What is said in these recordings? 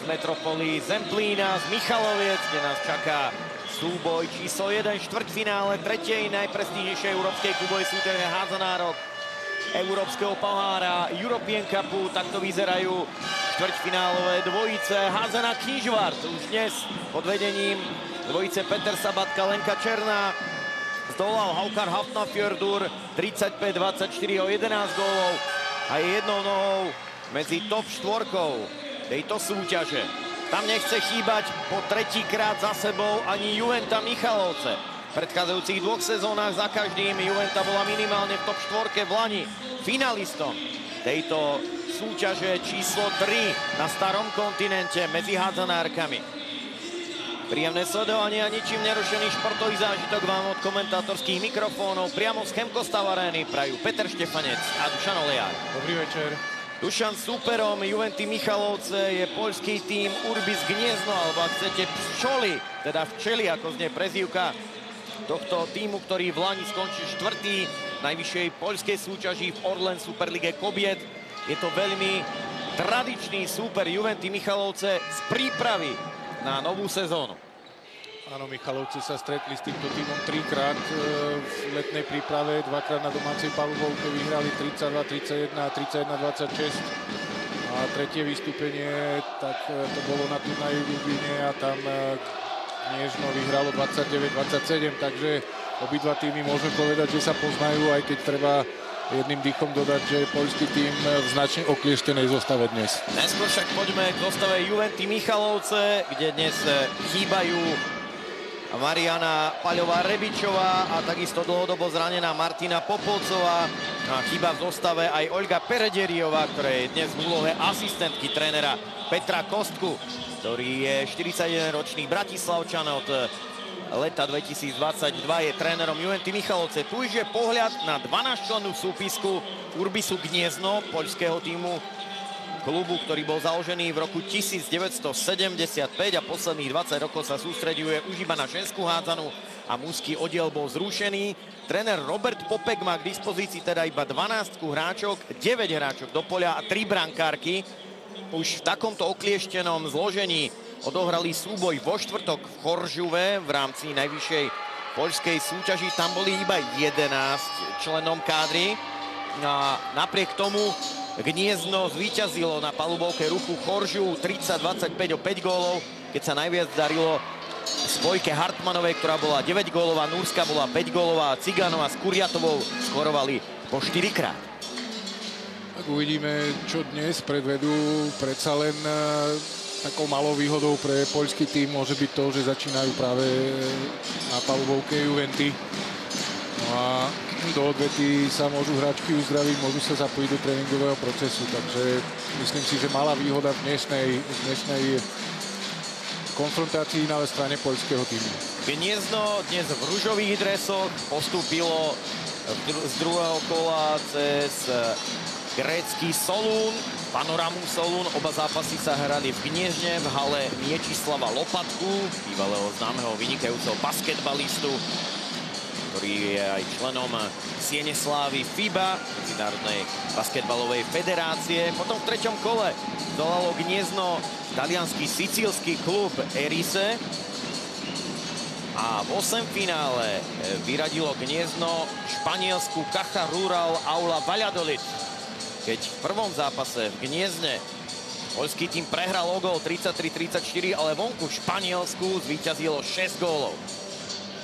metropolí Zemplína z Michaloviec, kde nás čaká súboj číslo 1 štvrťfinále tretej najprestížnejšej európskej klubovej súťaže hádzanárok Európskeho pohára European Cupu. Takto vyzerajú štvrťfinálové dvojice. Hádzaná Knižvart už dnes pod vedením dvojice Peter Sabatka, Lenka Černá zdolal Haukar Hafnarfjörður 35-24 o 11 gólov a je jednou nohou medzi top štvorkou tejto súťaže. Tam nechce chýbať po tretíkrát za sebou ani Juventa Michalovce. V predchádzajúcich dvoch sezónach za každým Juventa bola minimálne v top štvorke v Lani finalistom tejto súťaže číslo 3 na starom kontinente medzi hádzanárkami. Príjemné sledovanie a ničím nerušený športový zážitok vám od komentátorských mikrofónov priamo z Chemkostav Arény prajú Peter Štefanec a Dušan Oliár. Dobrý večer. Dušan, súperom Juventy Michalovce je poľský tím Urbis Gniezno, alebo ak chcete Pšoli, teda včeli, ako znie prezývka tohto tímu, ktorý v Lani skončil štvrtý v najvyššej poľskej súťaži v Orlen Superlige kobiet. Je to veľmi tradičný súper Juventy Michalovce z prípravy na novú sezónu. Áno, Michalovci sa stretli s týmto tímom trikrát v letnej príprave, dvakrát na domácej palubovke, vyhrali 32-31 a 31-26. A tretie vystúpenie, tak to bolo na turnaji v Ljubljane a tam Gniezno vyhralo 29-27, takže obidva týmy môžeme povedať, že sa poznajú, aj keď treba jedným dýchom dodať, že je poľský tím v značne oklieštenej zostave dnes. Neskôr však poďme k zostave Juventy Michalovce, kde dnes chýbajú Mariana Paľová-Rebičová a takisto dlhodobo zranená Martina Popolcová. Chýba v zostave aj Olga Perederiová, ktorá je dnes v úlohe asistentky trénera Petra Kostku, ktorý je 41-ročný Bratislavčan od leta 2022, je trénerom Juventy Michalovce. Tu je pohľad na 12-člennú súpisku Urbisu Gniezno, poľského tímu, klubu, ktorý bol založený v roku 1975 a posledných 20 rokov sa sústreďuje už iba na ženskú hádzanú a mužský oddiel bol zrušený. Tréner Robert Popek má k dispozícii teda iba 12 hráčok, 9 hráčok do poľa a 3 brankárky. Už v takomto oklieštenom zložení odohrali súboj vo štvrtok v Choržuve v rámci najvyššej poľskej súťaži. Tam boli iba 11 členom kádry. A napriek tomu Gniezno zvíťazilo na palubovke Ruchu Choržu 30-25 o 5 gólov, keď sa najviac darilo spojke Hartmanovej, ktorá bola 9 gólová, Núrska bola 5 gólová, Ciganova s Kuriatovou skorovali po 4 krát. Tak uvidíme, čo dnes predvedú. Predsa len takou malou výhodou pre poľský tím môže byť to, že začínajú práve na palubovke Juventy. No a do odvety sa môžu hráčky uzdraviť, môžu sa zapojiť do tréningového procesu, takže myslím si, že malá výhoda v dnešnej konfrontácii na strane poľského tímu. Gniezno dnes v ružových dresoch postúpilo z druhého kola cez grécky Solún, Panoramu Solún. Oba zápasy sa hrali v Gniezne v hale Miečislava Lopatku, bývalého známeho vynikajúceho basketbalistu, ktorý je aj členom Siene Slávy FIBA, Medzinárodnej basketbalovej federácie. Potom v treťom kole zdolalo Gniezno taliansky sicílsky klub Erise a v 8. finále vyradilo Gniezno španielsku Caja Rural Aula Valladolid. Keď v prvom zápase v Gniezne poľský tím prehral o gól 33-34, ale vonku v Španielsku zvíťazilo 6 gólov.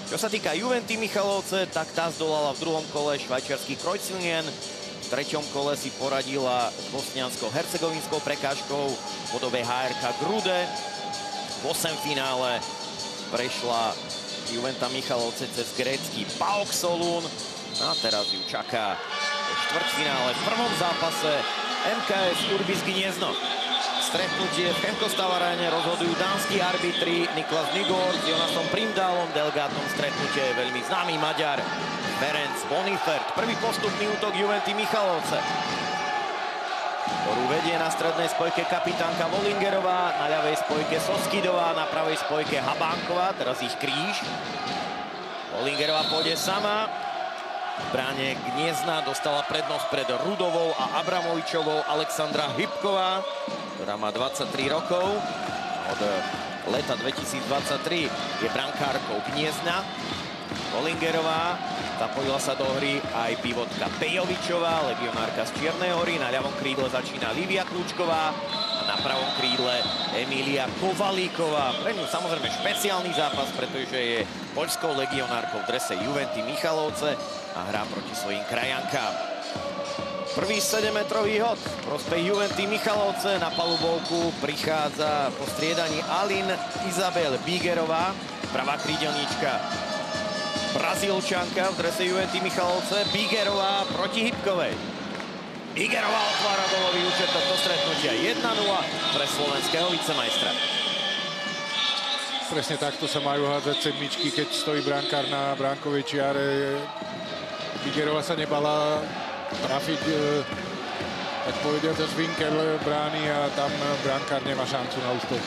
Čo sa týka Juventy Michalovce, tak tá zdolala v druhom kole švajčiarsky Kreuzlingen. V treťom kole si poradila s bosniansko-hercegovinskou prekážkou v podobe HRK Grude. V 8. finále prešla Juventa Michalovce cez grécky PAOK Solún. A teraz ju čaká v štvrťfinále v prvom zápase MKS Urbis Gniezno. Stretnutie v Chemkostav Aréne rozhodujú dánsky arbitri Niklas Nygård s Jonasom Primdalom. Delegátom stretnutia je veľmi známy Maďar Ferenc Bonifert. Prvý postupný útok Juventy Michalovce, ktorú vedie na strednej spojke kapitánka Volingerová, na ľavej spojke Soskidová, na pravej spojke Habánková, teraz ich kríž. Volingerová pôjde sama. V bráne Gniezna dostala prednosť pred Rudovou a Abramovičovou Alexandra Hybková, ktorá má 23 rokov. Od leta 2023 je brankárkou Gniezna. Bollingerová, zapojila sa do hry aj pivotka Pejovičová, legionárka z Čiernej Hory. Na ľavom krídle začína Lívia Kľúčková a na pravom krídle Emília Kovalíková. Pre ňu samozrejme špeciálny zápas, pretože je poľskou legionárkou v drese Juventy Michalovce a hrá proti svojim krajankám. Prvý 7-metrový hod v prospech Juventy Michalovce. Na palubovku prichádza po striedaní Alin Izabel Bígerová, pravá krídelníčka Brazílčanka v drese Juventy Michalovce. Bígerová proti Hybkovej. Bígerová otvára golový účet tohto stretnutia. 1-0 pre slovenského vicemajstra. Presne takto sa majú hádzať sedmičky, keď stojí brankár na bránkovej čiare. Bígerová sa nebala trafiť, tak povediať, z vinkel brány a tam brankár nemá šancu na úspech.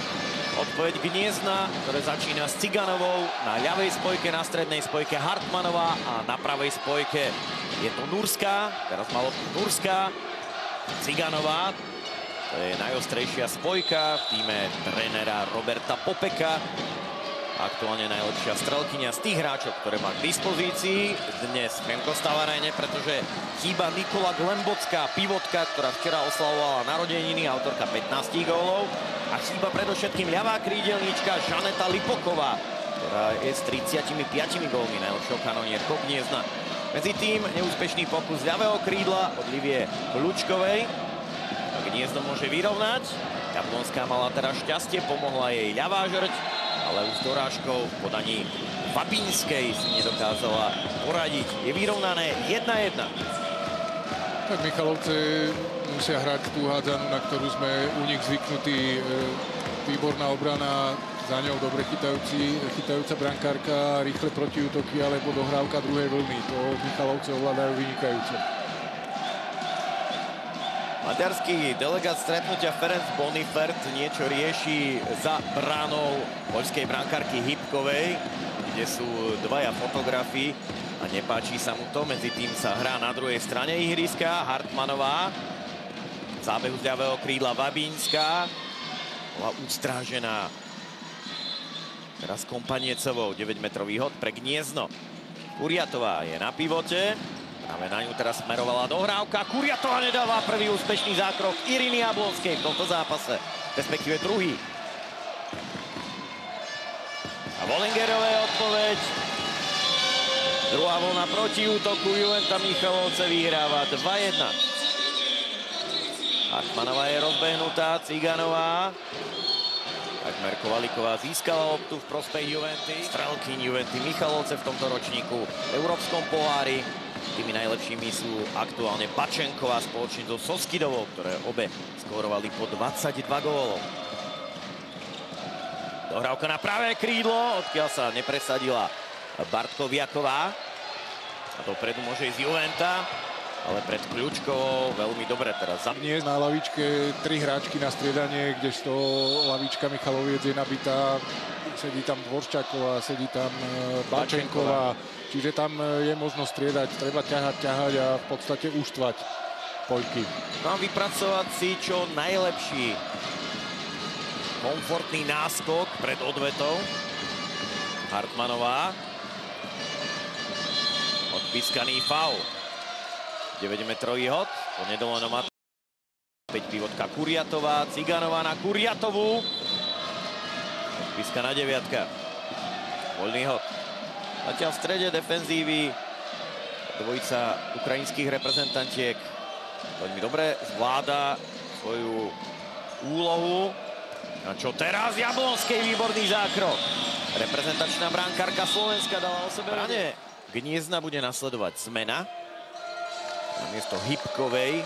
Odpoveď Gniezna, ktoré začína s Ciganovou. Na ľavej spojke, na strednej spojke Hartmanová a na pravej spojke je to Nurská. Teraz malo Nurská. Ciganová, to je najostrejšia spojka v týme trénera Roberta Popeka. Aktuálne najlepšia strelkyňa z tých hráčov, ktoré má k dispozícii dnes v Chemko-Stavarene, pretože chýba Nikola Glembocká, pivotka, ktorá včera oslavovala narodeniny, autorka 15 gólov. A chýba predovšetkým ľavá krídelníčka Žaneta Lipoková, ktorá je s 35 gólmi najlepšou kanonierkou Gniezna. Medzi tým neúspešný pokus ľavého krídla od Livie Kľúčkovej. Gniezno môže vyrovnať. Jablonská mala teraz šťastie, pomohla jej ľavá žrť, ale už s dorážkou v podaní Babinskej si nedokázala poradiť. Je vyrovnané 1-1. Tak Michalovce musia hrať tú hádzanú, na ktorú sme u nich zvyknutí. Výborná obrana, za ňou dobre chytajúca brankárka, rýchle protiútoky alebo dohrávka druhej vlny. To Michalovce ovládajú vynikajúco. Maďarský delegát stretnutia Ferenc Bonifert niečo rieši za bránou poľskej brankárky Hybkovej, kde sú dvaja fotografi a nepáči sa mu to. Medzi tým sa hrá na druhej strane ihriska. Hartmanová, zábehu z ľavého krídla Babínska, bola ustrážená teraz Kompaniecovou. 9-metrový hod pre Gniezno. Kuriatová je na pivote. Práve na ňu teraz smerovala dohrávka. Kuriatová nedáva prvý úspešný zákrok Iriny Jablonskej v tomto zápase, respektíve druhý. A Bollingerové odpoveď. Druhá vlna proti útoku. Juventa Michalovce vyhráva 2-1. Hartmanová je rozbehnutá. Ciganová. Takmer Kovalíková získala loptu v prospech Juventy. Strelkyň Juventy Michalovce v tomto ročníku v Európskom pohári. Tými najlepšími sú aktuálne Bačenková spoločne so Soskidovou, ktoré obe skórovali po 22 gólov. Dohrávka na pravé krídlo, odkiaľ sa nepresadila Bartkoviaková. A dopredu môže ísť Juventa, ale pred Kľúčkovou veľmi dobre teraz. Nie, na lavičke 3 hráčky na striedanie, kdežto lavička Michaloviec je nabitá. Sedí tam Dvorščáková, sedí tam Bačenková. Čiže tam je možnosť striedať, treba ťahať a v podstate uštvať Poľky. No a vypracovať si čo najlepší komfortný náskok pred odvetou. Hartmanová. Odpískaný faul. 9-metrový hod. Po nedovolenom má 5 pivotka Kuriatová. Ciganová na Kuriatovú. Odpískaná deviatka. Voľný hod. Zatiaľ v strede defenzívy dvojica ukrajinských reprezentantiek veľmi dobre zvláda svoju úlohu. A čo teraz? Jablonskej výborný zákrok. Reprezentačná brankárka Slovenska dala o sebe rane. Gniezna bude nasledovať zmena. Namiesto Hybkovej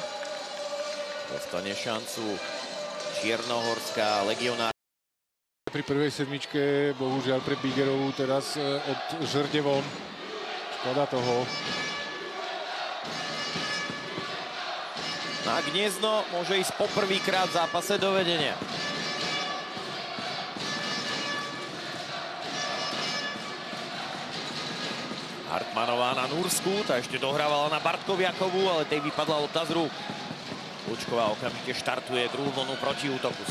dostane šancu čiernohorská legionárka. Pri prvej sedmičke, bohužiaľ pre Bígerovú teraz od žrde von. Škoda toho. Na Gniezno môže ísť poprvýkrát v zápase do vedenia. Hartmanová na Nursku, tá ešte dohrávala na Bartkoviakovú, ale tej vypadla lopta z rúk. Lučková okamžite štartuje druhú vlnu protiútoku.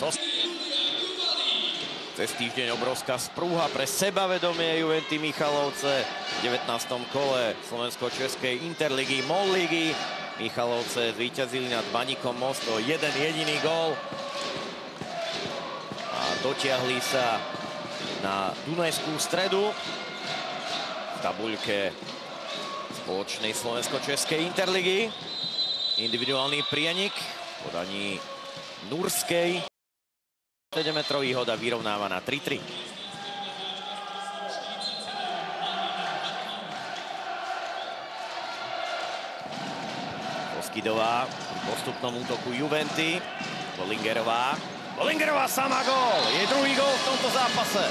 Cez týždeň obrovská sprúha pre sebavedomie Juventy Michalovce v 19. kole slovensko-českej Interligy MOL ligy. Michalovce zvíťazili nad Baníkom Most o jeden jediný gól a dotiahli sa na Dunajskú Stredu v tabuľke spoločnej slovensko-českej Interligy. Individuálny prienik v podaní Nurskej. 7-metrový hoda vyrovnáva na 3-3. Koskidová v postupnom útoku Juventy. Bollingerová sama gól. Je druhý gól v tomto zápase.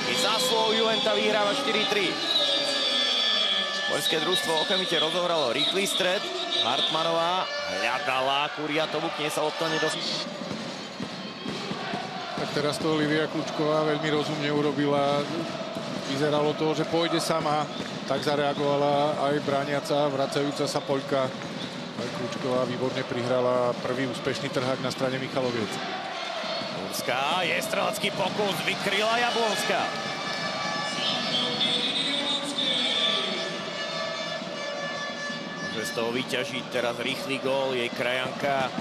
I zásluhou Juventa vyhráva 4-3. Poľské družstvo okamžite rozohralo rýchly stred. Hartmanová hľadala Kuriatovu, k nej sa lopta nedostala. Tak teraz to Livia Kľúčková veľmi rozumne urobila. Vyzeralo to, že pôjde sama. Tak zareagovala aj brániaca, vracajúca sa Poľka. Aj Kľúčková výborne prihrala prvý úspešný trhák na strane Michaloviec. Nurská, je strelecký pokus, vykryla Jablonská. Môže z toho vyťažiť teraz rýchly gól jej krajanka.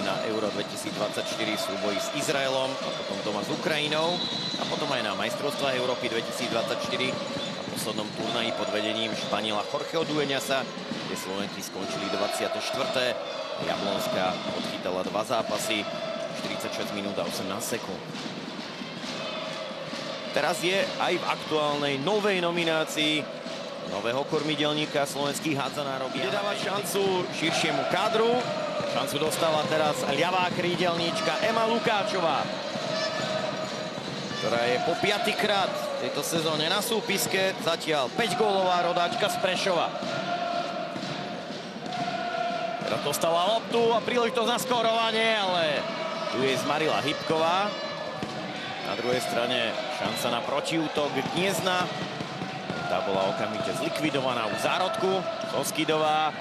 Na Euro 2024 súboji s Izraelom a potom doma s Ukrajinou a potom aj na majstrovstvá Európy 2024 na poslednom turnaji pod vedením Španiela Jorgeho Dueñasa, kde Slovenky skončili 24. Jablonská odchytala 2 zápasy, 46 minút a 18 sekúnd. Teraz je aj v aktuálnej novej nominácii nového kormidelníka slovenských hádzanárov. Bude dávať šancu širšiemu kádru. Šancu dostala teraz ľavá krídelníčka Ema Lukáčová, ktorá je po 5. krát v tejto sezóne na súpiske. Zatiaľ 5-gólová rodáčka z Prešova. Teraz dostala loptu a príležitosť na skórovanie, ale tu je zmarila Hybková. Na druhej strane šanca na protiútok Gniezna. Tá bola okamžite zlikvidovaná v zárodku. Koskidová.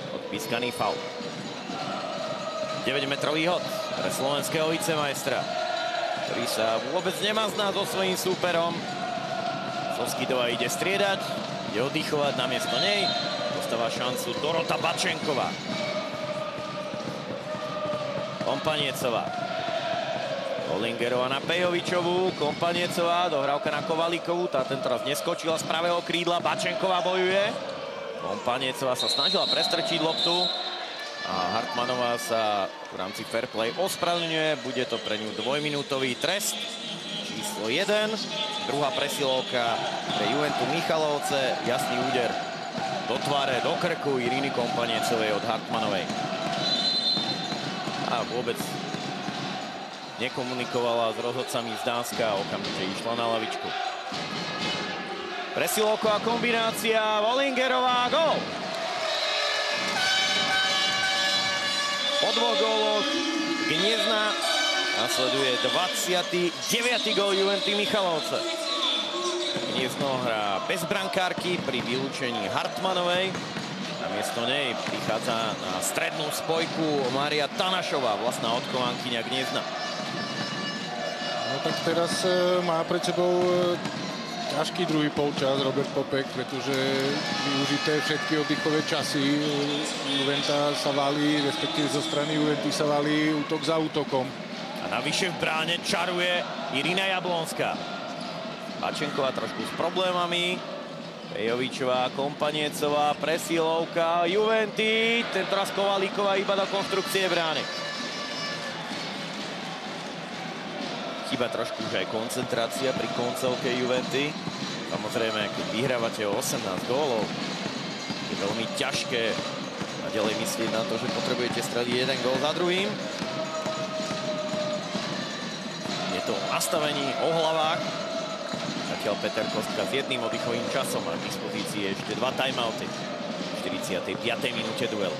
Odpískaný faul. 9-metrový hod pre slovenského vicemajstra, ktorý sa vôbec nemazná so svojím súperom. Koskidová ide striedať, ide oddychovať namiesto nej. Dostáva šancu Dorota Bačenková. Kompaniecová. Bollingerová na Pejovičovú. Kompaniecová, dohrávka na Kovalíkovú. Tá tentoraz neskočila z pravého krídla. Bačenková bojuje. Kompaniecová sa snažila prestrčiť loptu a Hartmanová sa v rámci fair play ospravedlňuje. Bude to pre ňu 2-minútový trest. Číslo 1. Druhá presilovka pre Juventu Michalovce. Jasný úder do tváre, do krku Iriny Kompaniecovej od Hartmanovej. A vôbec nekomunikovala s rozhodcami z Dánska a okamžite išla na lavičku. Presilovková kombinácia, Bollingerová, gól! Po 2 góloch Gniezna nasleduje 29. gól Juventy Michalovce. Gniezno hrá bez brankárky pri vylúčení Hartmanovej. Namiesto nej prichádza na strednú spojku Mária Tanašová, vlastná odchovankyňa Gniezna. No tak teraz má pred sebou ťažký druhý polčas Robert Popek, pretože využité všetky oddychové časy. Juventa sa valí, respektíve zo strany Juventy sa valí útok za útokom. A navyše v bráne čaruje Irina Jablonská. Bačenková trošku s problémami. Pejovičová, Kompaniecová, presilovka Juventy. Tentoraz Kovalíková iba do konštrukcie brány. Chýba trošku už aj koncentrácia pri koncovke Juventy. Samozrejme, keď vyhrávate o 18 gólov, je veľmi ťažké naďalej myslieť na to, že potrebujete streliť jeden gól za druhým. Je to o nastavení, o hlavách. Zatiaľ Peter Kostka s jedným oddychovým časom má k dispozícii ešte 2 timeouty. V 45. minúte duel.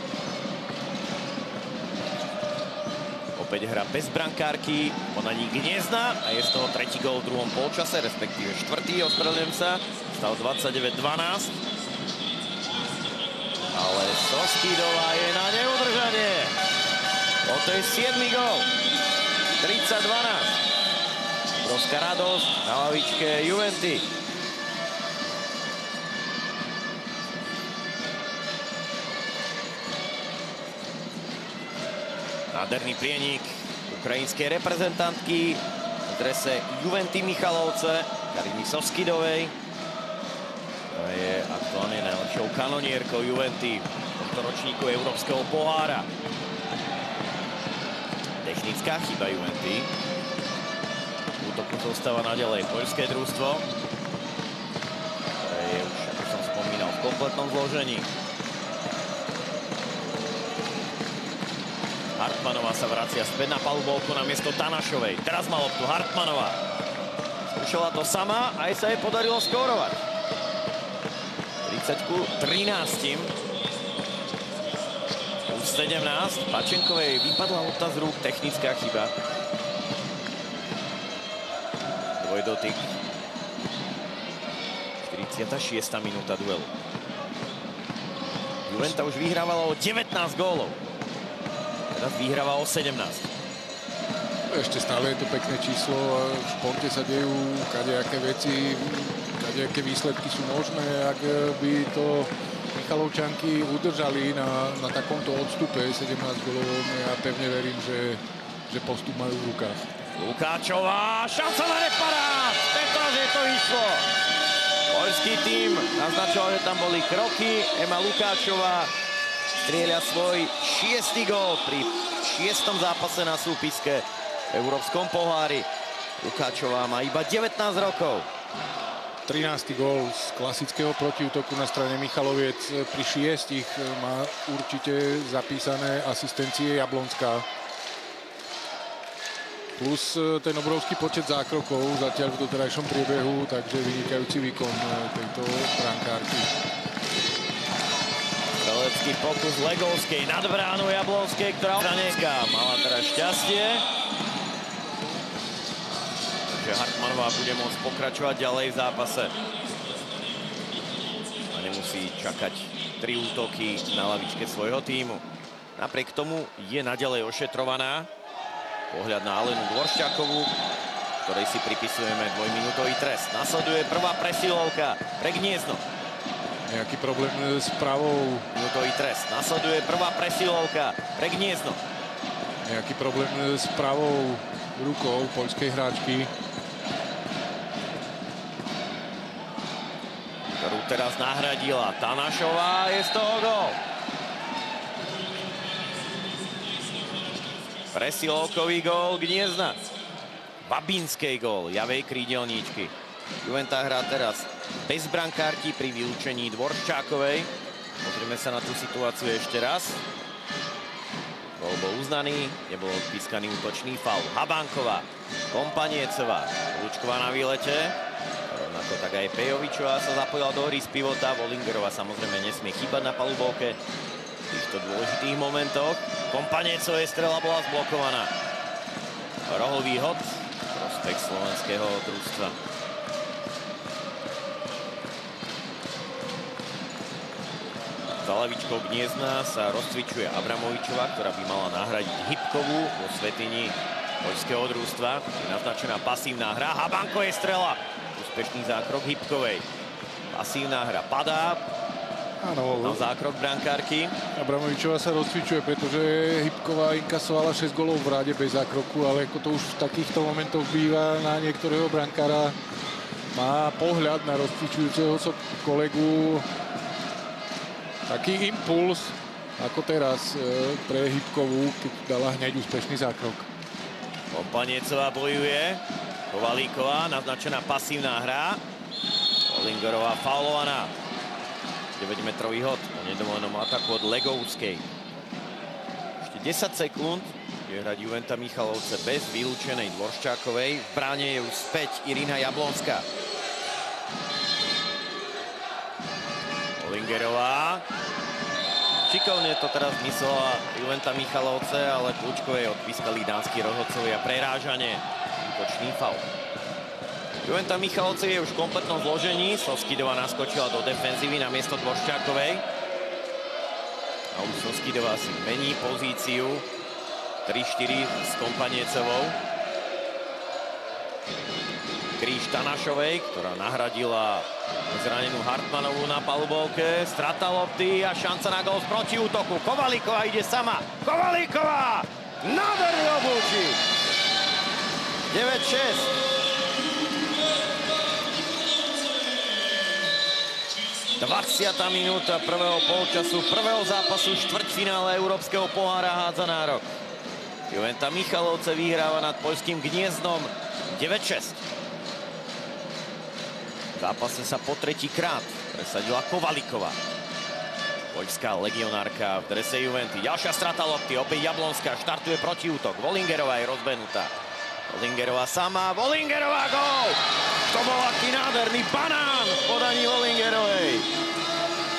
Opäť hra bez brankárky, podaní Gniezna a je z toho tretí gól v druhom polčase, respektíve štvrtý, ospravedlňujem sa. Stav 29-12. Ale Soskidová je na neudržanie. Toto je 7. gól. 30-12. Obrovská radosť na lavičke Juventy. Nádherný prienik ukrajinskej reprezentantky v drese Juventy Michalovce, Kariny Soskidovej. To je aktuálne najlepšou kanonierkou Juventy v tomto ročníku Európskeho pohára. Technická chyba Juventy. V útoku zostáva naďalej poľské družstvo, ktoré je už, ako som spomínal, v kompletnom zložení. Hartmanová sa vracia späť na palubovku na miesto Tanašovej. Teraz má loptu Hartmanová. Skúšala to sama, aj sa jej podarilo skórovať. 30-13. Už 17. Pačenkovej vypadla lopta z rúk, technická chyba. Dvojdotyk. 46. minúta duelu. Juventa už vyhrávala o 19 gólov. Teraz vyhráva o 17. Ešte stále je to pekné číslo. V športe sa dejú kadejaké veci, kadejaké výsledky sú možné. Ak by to Michalovčanky udržali na takomto odstupe 17 gólov, ja pevne verím, že postup majú v rukách. Lukáčová, šanca na reparát! Teraz je to išlo. Poľský tým naznačoval, že tam boli kroky. Ema Lukáčová strieľa svoj 6. gól pri 6. zápase na súpiske v Európskom pohári. Lukáčová má iba 19 rokov. 13. gól z klasického protiútoku na strane Michaloviec. Pri 6 má určite zapísané asistencie Jablonská. Plus ten obrovský počet zákrokov zatiaľ v doterajšom priebehu, takže vynikajúci výkon tejto brankárky. Strelecký pokus Legovskej nad bránu Jablonskej, ktorá mala teraz šťastie. Takže Hartmanová bude môcť pokračovať ďalej v zápase. A nemusí čakať 3 útoky na lavičke svojho tímu. Napriek tomu je naďalej ošetrovaná. Pohľad na Alenu Dvoršťákovú, ktorej si pripisujeme 2-minútový trest. Nasleduje prvá presilovka pre Gniezno. Nejaký problém s pravou. Minútový trest. Nasleduje prvá presilovka pre Gniezno. Nejaký problém s pravou rukou poľskej hráčky. Ktorú teraz nahradila Tanašová. Je z toho gól. Presilovkový gól Gniezna. Babinskej gól ľavej krídelníčky. Juventa hrá teraz bez brankárky pri vylúčení Dvorščákovej. Pozrieme sa na tú situáciu ešte raz. Gól bol uznaný, nebol odpískaný útočný faul. Habánková, Kompaniecová, Lučková na výlete. Rovnako tak aj Pejovičová sa zapojila do hry z pivota. Volingerová samozrejme nesmie chýbať na palubovke v týchto dôležitých momentoch. Kompaniecovej strela bola zblokovaná. Rohový hod, prospech slovenského družstva. Za lavičkou Gniezna sa rozcvičuje Abramovičová, ktorá by mala nahradiť Hybkovú vo svätyni poľského družstva. Je naznačená pasívna hra. Habanko je strela. Úspešný zákrok Hybkovej. Pasívna hra padá. Áno. Na zákrok brankárky. Abramovičová sa rozcvičuje, pretože Hybková inkasovala 6 golov v ráde bez zákroku, ale ako to už v takýchto momentoch býva na niektorého brankára, má pohľad na rozcvičujúceho kolegu taký impuls, ako teraz pre Hybkovú, keď dala hneď úspešný zákrok. Kompaniecová bojuje. Kovalíková, naznačená pasívna hra. Olingerová faulovaná. 9-metrový hod po nedovolenom ataku od Legovskej. Ešte 10 sekúnd je hrať Juventa Michalovce bez vylúčenej Dvorščákovej. V bráne je už späť Irina Jablonská. Olingerová. Šikovne to teraz myslela Juventa Michalovce, ale kľúčkovej odpískali dánsky rozhodcovia prerážanie. Útočný faul. Juventa Michalovce je už v kompletnom zložení. Soskidová naskočila do defenzívy na miesto Dvorščákovej. A už Soskidová si mení pozíciu. 3-4 s Kompaniecevou. Kríž Tanašovej, ktorá nahradila zranenú Hartmanovú na palubovke. Strata lopty a šanca na gól z protiútoku. Kovalíková ide sama. Kovalíková! Nádherný obúčik! 9-6. 20. minúta prvého polčasu, prvého zápasu štvrťfinále Európskeho pohára Hádza nárok. Juventa Michalovce vyhráva nad poľským Gniezdnom 9-6. V zápase sa po tretíkrát presadila Kovalíková. Poľská legionárka v drese Juventy. Ďalšia strata lopty, opäť Jablonská, štartuje protiútok. Vollingerová je rozbenutá. Vollingerová sama, Vollingerová gól! To bol aký nádherný banán v podaní Vollingerovej.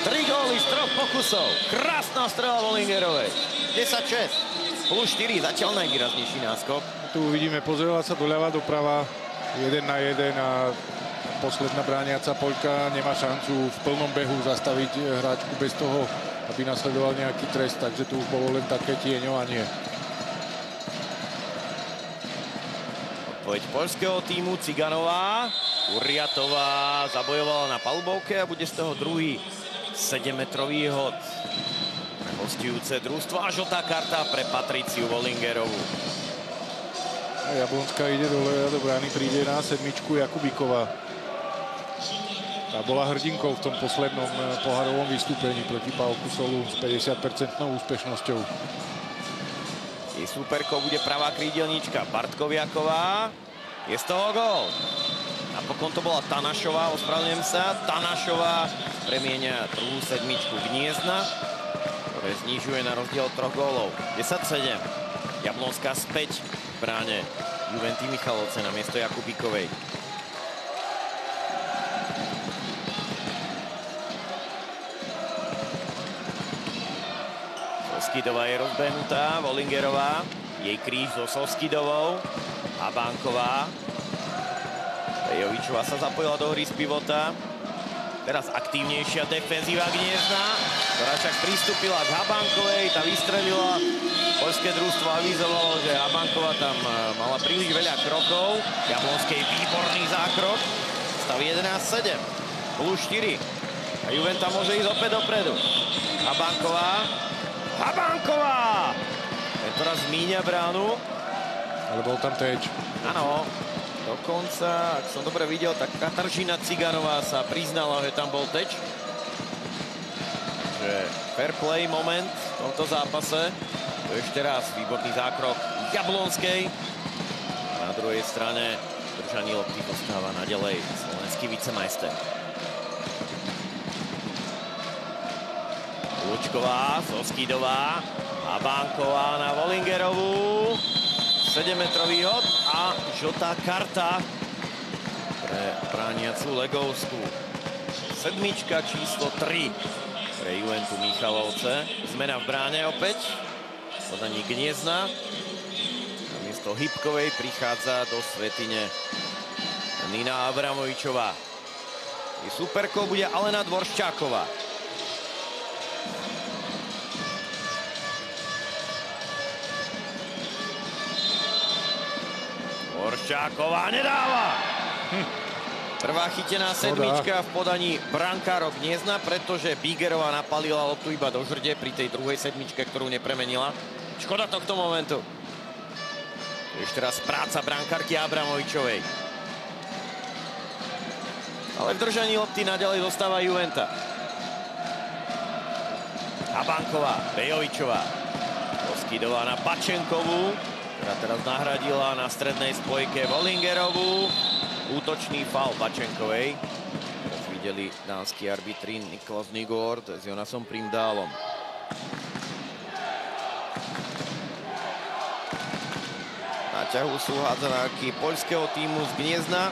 3 góly z 3 pokusov. Krásna strela Vollingerovej. 10-6. Plus 4, zatiaľ najvýraznejší náskok. Tu uvidíme, pozerala sa doľava, doprava. 1 na 1 a posledná brániaca Poľka nemá šancu v plnom behu zastaviť hráčku bez toho, aby nasledoval nejaký trest, takže tu už bolo len také tieňovanie. Odpoveď poľského týmu Ciganová. Uriatová zabojovala na palubovke a bude z toho druhý 7-metrový hod. Hostujúce družstvo a žltá karta pre Patriciu Vollingerovú. Jablonská ide dole a do brány príde na sedmičku Jakubíková. Tá bola hrdinkou v tom poslednom pohárovom vystúpení proti PAOK Solu s 50% úspešnosťou. Jej súperkou bude pravá krídelníčka Bartkoviaková. Je z toho gól. Napokon to bola Tanašová, ospravedlňujem sa. Tanašová premieňa druhú sedmičku Gniezdna, ktoré znižuje na rozdiel 3 gólov. 10-7. Jablonská späť v bráne Juventy Michalovce na miesto Jakubíkovej. Soskidová je rozbehnutá, Vollingerová, jej kríž so Soskidovou, Habánková. Pejovičová sa zapojila do hry z pivota. Teraz aktívnejšia defenzíva Gniezdna, ktorá však pristúpila k Habánkovej, tá vystrelila. Poľské družstvo avizovalo, že Habánková tam mala príliš veľa krokov. Jablonskej výborný zákrok. Stav 11-7, plus 4. A Juventa môže ísť opäť dopredu. Habánková. Habánková! Tento raz míňa bránu. Ale bol tam teč. Áno. Dokonca, ak som dobre videl, tak Katarzyna Ciganová sa priznala, že tam bol teč. Že fair play moment v tomto zápase. To ešte raz výborný zákrok Jablonskej. Na druhej strane držaní lopty dostáva naďalej slovenský vicemajster. Lučková, Soskidová, Habánková na Vollingerovú. 7-metrový hod a žltá karta pre brániacu Legovskú. Sedmička číslo 3 pre Juventu Michalovce. Zmena v bráne opäť. Podaní Gniezdna. Namiesto Hybkovej prichádza do svätyne Nina Abramovičová. I superkou bude Alena Dvorščáková. Dvorščáková nedáva. Prvá chytená sedmička v podaní brankárok Gniezdna, pretože Bígerová napalila loptu iba do žrde pri tej druhej sedmičke, ktorú nepremenila. Škoda tohto momentu. Ešte raz práca brankárky Abramovičovej. Ale v držaní lopty naďalej zostáva Juventa. Habánková, Pejovičová. Soskidová na Bačenkovú, ktorá teraz nahradila na strednej spojke Vollingerovú. Útočný faul Bačenkovej. Videli dánsky arbitri Niklas Nygård s Jonasom Primdálom. Na ťahu sú hádzanárky poľského týmu z Gniezdna.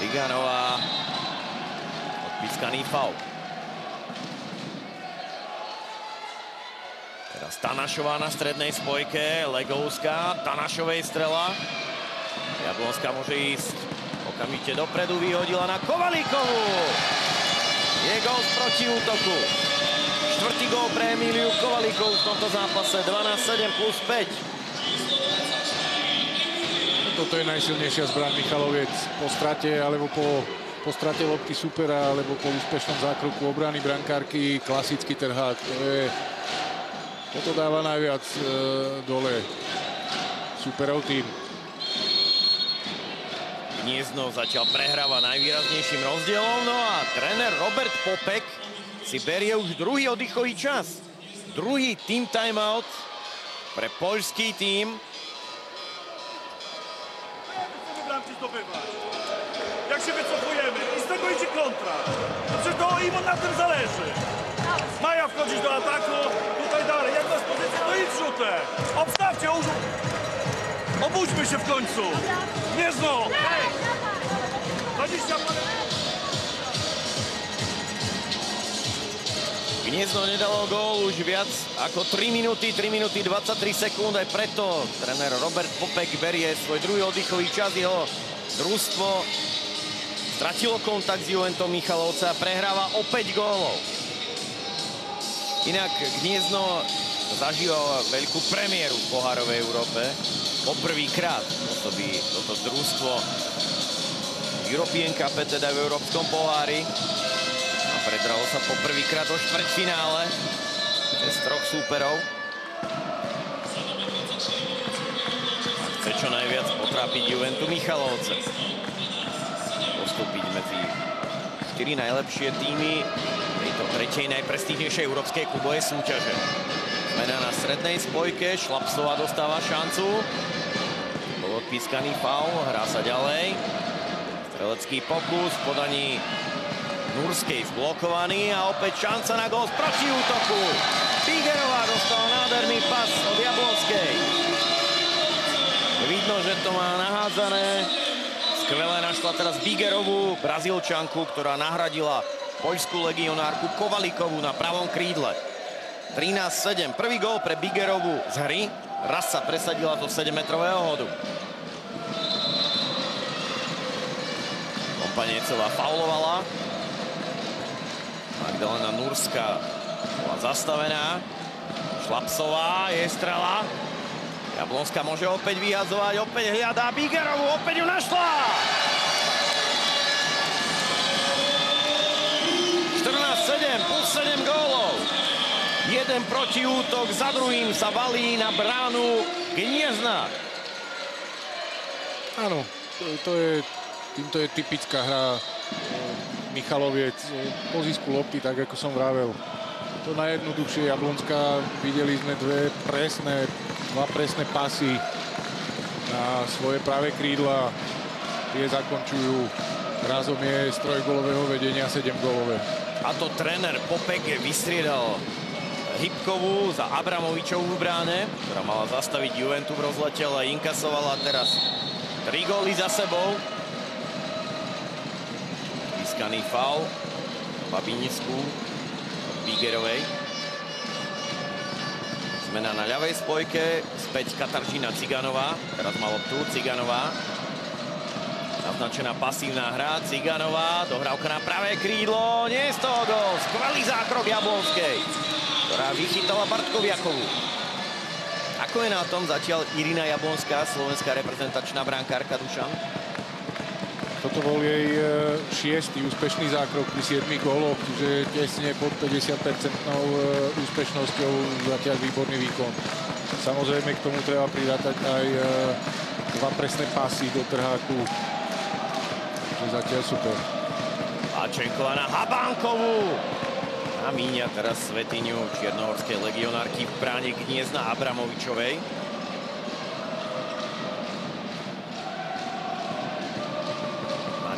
Ciganová. Odpískaný faul. Teraz Tanašová na strednej spojke. Legovská. Tanašovej strela. Jablonská môže ísť okamžite dopredu. Vyhodila na Kovalíkovú. Je gól z protiútoku. Štvrtý gól pre Emíliu Kovalíkovú v tomto zápase. 12-7 plus 5. Toto je najsilnejšia zbraň Michaloviec po strate alebo po strate lopty supera alebo po úspešnom zákroku obrany brankárky. Klasický trhák. Toto dáva najviac dole superov tým. Gniezno zatiaľ prehráva najvýraznejším rozdielom. No a tréner Robert Popek si berie už druhý oddychový čas. Druhý team timeout pre poľský tým. Jak się wycofujemy i z tego idzie kontra. Znaczy to im na tym zależy. Maja wchodzić do ataku, tutaj dalej. Jak masz pozycję, to idź rzutem. Obstawcie, obudźmy się w końcu. Gniezno! 20 parę... Gniezno nedalo gól už viac ako 3 minúty 23 sekúnd. Aj preto tréner Robert Popek berie svoj druhý oddychový čas. Jeho družstvo stratilo kontakt s Juventom Michalovce a prehráva o 5 gólov. Inak Gniezno zažíva veľkú premiéru v pohárovej Európe. Poprvýkrát pôsobí toto družstvo European Cup, teda v Európskom pohári. A predralo sa poprvýkrát do štvrťfinále cez troch súperov. A chce čo najviac potrápiť Juventu Michalovce. Postúpiť medzi 4 najlepšie týmy tejto tretej najprestížnejšej európskej klubovej súťaže. Zmena na strednej spojke, Šlapsová dostáva šancu. Bol odpískaný faul, hrá sa ďalej. Strelecký pokus, podaní Nurskej zblokovaný a opäť šanca na gól z protiútoku. Bigerová dostala nádherný pas od Jablonskej. Vidno, že to má nahádzané. Skvelé našla teraz Bigerovú, Brazílčanku, ktorá nahradila poľskú legionárku Kovalíkovú na pravom krídle. 13-7. Prvý gól pre Bigerovú z hry. Raz sa presadila zo 7-metrového hodu. Kompanecová faulovala. Magdalena Nurská bola zastavená. Šlapsová, je strela. Jablonská môže opäť vyhadzovať, opäť hľadá Bigerovú, opäť ju našla! 14-7, plus 7 gólov. Jeden protiútok za druhým sa valí na bránu Gniezna. Áno, týmto je typická hra Michaloviec po zisku lopty, tak ako som vravel. To najjednoduchšie Jablonská. Videli sme dva presné pasy na svoje pravé krídla. Tie zakončujú. Razom je z trojgólového vedenia 7-gólové. A to tréner Popek vystriedal Hybkovú za Abramovičovú v bráne, ktorá mala zastaviť Juventu v rozlete, ale inkasovala teraz 3 góly za sebou. Pískaný faul Babinicku od Bigerovej. Zmena na ľavej spojke, späť Kataržina Ciganová, teraz má loptu Ciganová. Naznačená pasívna hra, Ciganová, dohrávka na pravé krídlo, nie je z toho gól, skvelý zákrok Jablonskej, ktorá vychytala Bartkoviakovú. Ako je na tom zatiaľ Irina Jablonská, slovenská reprezentačná brankárka, Dušan? Toto bol jej 6. úspešný zákrok pri 7 góloch, čiže tesne pod 50% úspešnosťou, zatiaľ výborný výkon. Samozrejme k tomu treba pridátať aj 2 presné pasy do trháku. Čiže zatiaľ super. Páčenková na Habánkovú. A míňa teraz svetiňu čiernohorskej legionárky v bráne Gniezna Abramovičovej.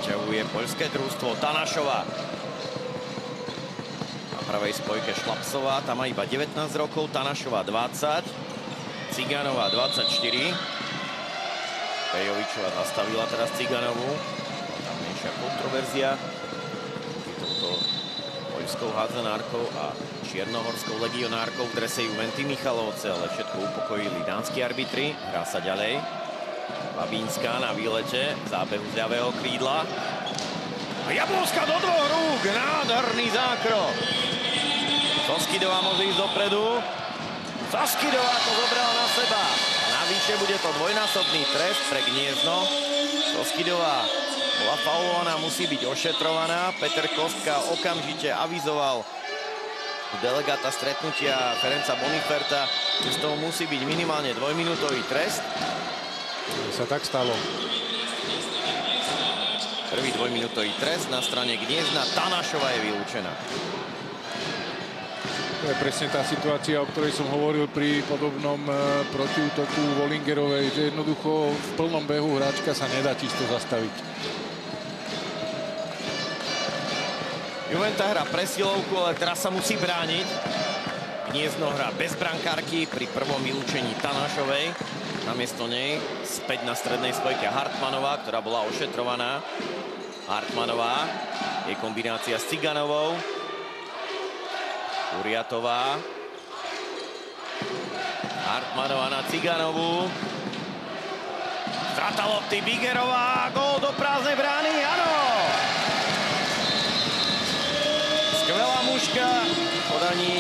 Naťahuje poľské družstvo Tanašová. Na pravej spojke Šlapsová, tam má iba 19 rokov, Tanašová 20, Ciganová 24. Pejovičová zastavila teraz Ciganovú. Tam menšia kontroverzia touto poľskou hádzanárkou a čiernohorskou legionárkou v drese Juventy Michalovce, ale všetko upokojili dánsky arbitri. Hrá sa ďalej. Babínska na výlete, zábehu z ľavého krídla. A Jablonská do dvoch rúk, nádherný zákrok. Soskidová môže ísť dopredu. Soskidová to zobrala na seba. Navyše bude to dvojnásobný trest pre Gniezno. Soskidová bola faulovaná, musí byť ošetrovaná. Peter Kostka okamžite avizoval delegáta stretnutia Ferenca Boniferta, že z toho musí byť minimálne dvojminútový trest. Sa tak stalo. Prvý dvojminútový trest na strane Gniezna. Tanašová je vylúčená. To je presne tá situácia, o ktorej som hovoril pri podobnom protiútoku Wollingerovej, že jednoducho v plnom behu hráčka sa nedá čisto zastaviť. Juventa hrá presilovku, ale teraz sa musí brániť. Gniezno hrá bez brankárky pri prvom vylúčení Tanašovej. Namiesto nej späť na strednej spojke Hartmanová, ktorá bola ošetrovaná. Hartmanová, jej kombinácia s Ciganovou. Uriatová. Hartmanová na Ciganovú. Strata lopty Bigerová. Gól do prázdnej brány. Áno! Skvelá mužka v podaní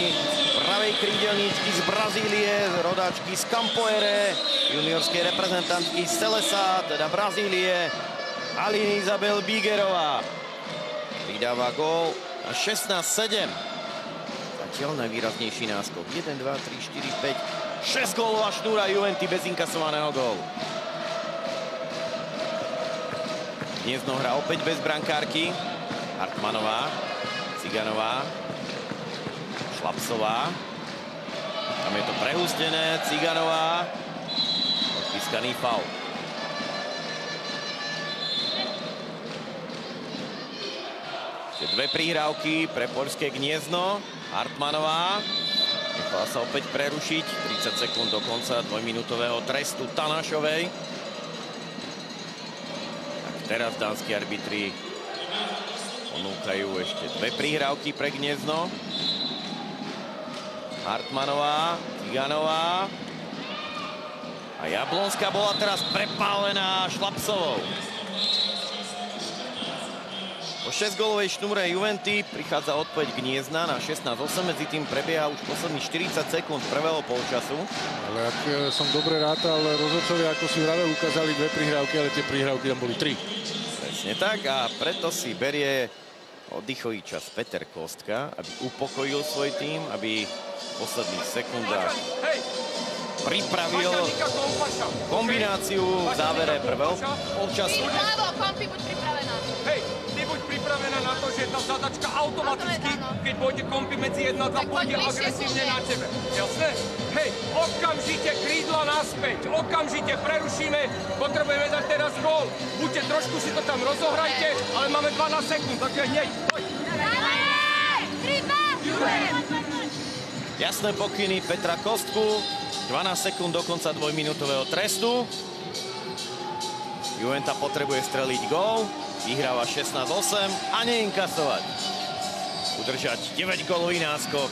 pravej krídelníčky z Brazílie, rodáčky z Campoere, juniorskej reprezentantky z Celesa, teda Brazílie, Aline Isabel Bigerová. Pridáva gól na 16-7. Zatiaľ najvýraznejší náskok. 1, 2, 3, 4, 5, 6 gólová šnúra Juventy bez inkasovaného gólu. Gniezno hrá opäť bez brankárky. Hartmanová, Ciganová, Šlapsová. Tam je to prehustené. Ciganová. Odpískaný faul. Ešte dve prihrávky pre poľské Gniezno. Hartmanová. Nechala sa opäť prerušiť. 30 sekúnd do konca dvojminútového trestu Tanašovej. Tak teraz dánsky arbitri ponúkajú ešte dve prihrávky pre Gniezno. Hartmanová, Ciganová. A Jablonská bola teraz prepálená Šlapsovou. Po 6-gólovej šnúre Juventy prichádza odpoveď Gniezna na 16-8. Medzi tým prebieha už posledných 40 sekúnd prvého polčasu. Ale ak som dobre rátal, rozhodcovia, ako si vravel, ukázali dve prihrávky, ale tie prihrávky tam boli 3. Presne tak a preto si berie oddychový čas Peter Kostka, aby upokojil svoj tím, aby v posledných sekundách pripravil kombináciu v závere prvého polčasu. Kompi, buď pripravená. Hej, ty buď pripravená na to, že tá zadačka automaticky, keď pôjde kompi medzi 1 a 2, pôjde agresívne na tebe. Jasné? Hej, okamžite krídla naspäť, okamžite prerušíme, potrebujeme dať teraz gól. Buďte trošku si to tam rozohrajte, ale máme 12 sekúnd, takže hneď, poď. Jasné pokyny Petra Kostku. 12 sekúnd do konca dvojminútového trestu. Juventa potrebuje streliť gól. Vyhráva 16-8 a neinkasovať. Udržať 9-gólový náskok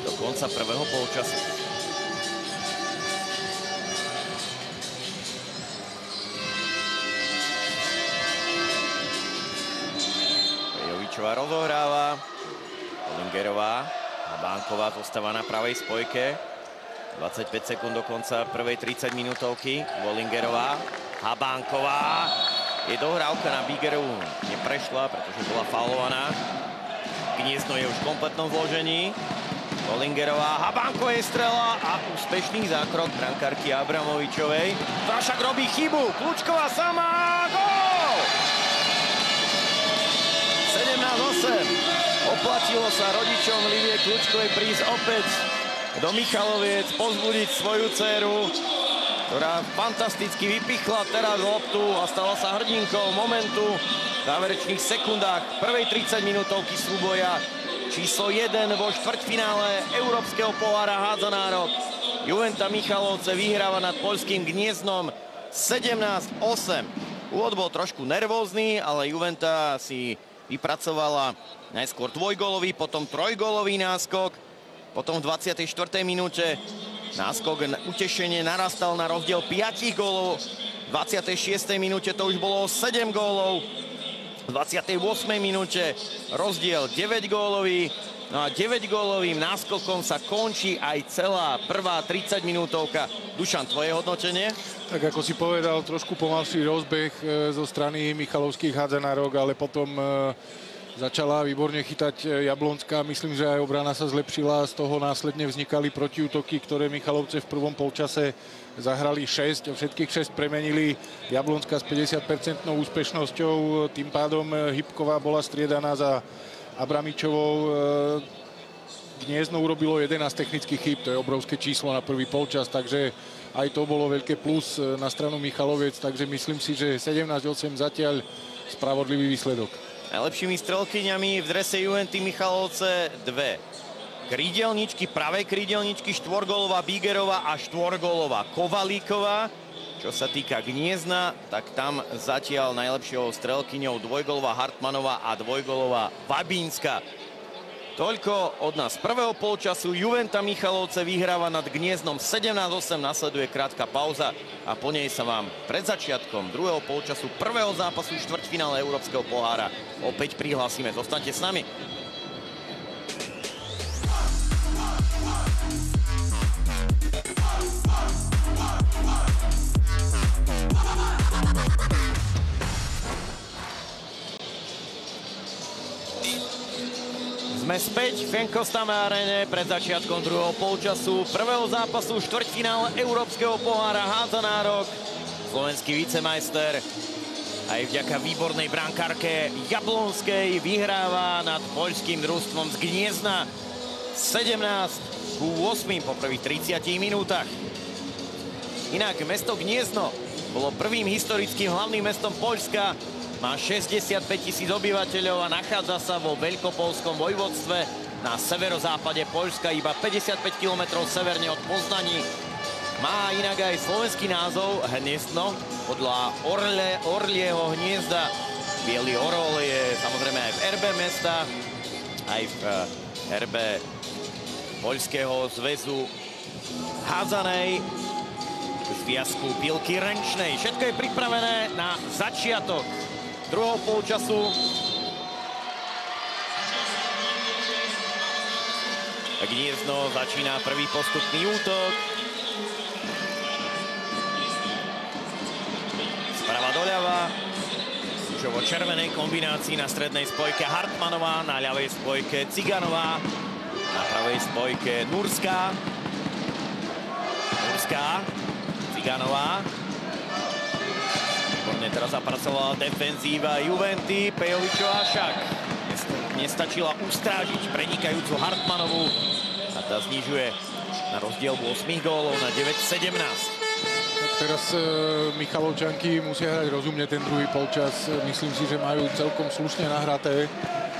do konca prvého polčasu. Pejovičová rozohráva. Wollingerová a Bánková zostáva na pravej spojke. 25 sekúnd do konca prvej 30 minútovky. Wollingerová, Habánková. Je dohrávka na Bigerovú. Neprešla, pretože bola faulovaná. Gniezno je už v kompletnom zložení. Wollingerová, Habánkovej strela a úspešný zákrok brankárky Abramovičovej. Však robí chybu. Kľúčková sama. Gól! 17-8. Oplatilo sa rodičom Livie Kľúčkovej prísť opäť do Michaloviec, pozbudiť svoju dceru, ktorá fantasticky vypichla teraz loptu a stala sa hrdinkou momentu v záverečných sekundách prvej 30 minútovky súboja číslo 1 vo štvrťfinále Európskeho pohára hádzanárok. Juventa Michalovce vyhráva nad poľským Gnieznom 17-8. Úvod bol trošku nervózny, ale Juventa si vypracovala najskôr dvojgólový, potom trojgólový náskok. Potom v 24. minúte náskok utešenie narastal na rozdiel 5 gólov. V 26. minúte to už bolo 7 gólov. V 28. minúte rozdiel 9 gólový. No a 9-gólovým náskokom sa končí aj celá prvá 30-minútovka. Dušan, tvoje hodnotenie? Tak ako si povedal, trošku pomalší rozbeh zo strany Michalovských hádzanárok, ale potom začala výborne chytať Jablonská. Myslím, že aj obrana sa zlepšila, z toho následne vznikali protiútoky, ktoré Michalovce v prvom polčase zahrali 6, všetkých 6 premenili. Jablonská s 50% úspešnosťou, tým pádom Hybková bola striedaná za Abramičovou. Gniezno urobilo 11 technických chýb, to je obrovské číslo na prvý polčas, takže aj to bolo veľké plus na stranu Michalovec, takže myslím si, že 17-8 zatiaľ spravodlivý výsledok. Najlepšími strelkyňami v drese Juventy Michalovce dve krídelničky, pravé krídelničky, štvorgólová Bígerová a štvorgólová Kovalíková. Čo sa týka Gniezna, tak tam zatiaľ najlepšou strelkyňou dvojgólová Hartmanová a dvojgólová Babínska. Toľko od nás prvého polčasu. Juventa Michalovce vyhráva nad Gnieznom 17-8, nasleduje krátka pauza a po nej sa vám pred začiatkom druhého polčasu prvého zápasu štvrťfinále Európskeho pohára opäť prihlásime. Zostaňte s nami. Sme späť v Fenkostame arene pred začiatkom druhého polčasu prvého zápasu štvrťfinále Európskeho pohára hádzanárok. Slovenský vicemajster aj vďaka výbornej brankárke Jablonskej vyhráva nad poľským družstvom z Gniezna 17-8 po prvých 30 minútach. Inak mesto Gniezno bolo prvým historickým hlavným mestom Poľska. Má 65 000 obyvateľov a nachádza sa vo Veľkopolskom vojvodstve na severozápade Poľska, iba 55 km severne od Poznaní. Má inak aj slovenský názov Hniezno, podľa Orlieho hniezda. Bielý orol je samozrejme aj v RB mesta, aj v RB Poľského zväzu hádzanej zviazku pilky renčnej. Všetko je pripravené na začiatok druhého polčasu. Gniezno začína prvý postupný útok. Sprava doľava. Rúžovo-červenej kombinácii na strednej spojke Hartmanová, na ľavej spojke Ciganová, na pravej spojke Nurská. Ciganová. Teraz zapracovala defenzíva Juventy, Pejovičová však nestačila ustrážiť prenikajúcu Hartmanovú a tá znižuje na rozdiel 8 gólov na 9-17. Tak teraz Michalovčanky musia hrať rozumne ten druhý polčas. Myslím si, že majú celkom slušne nahraté.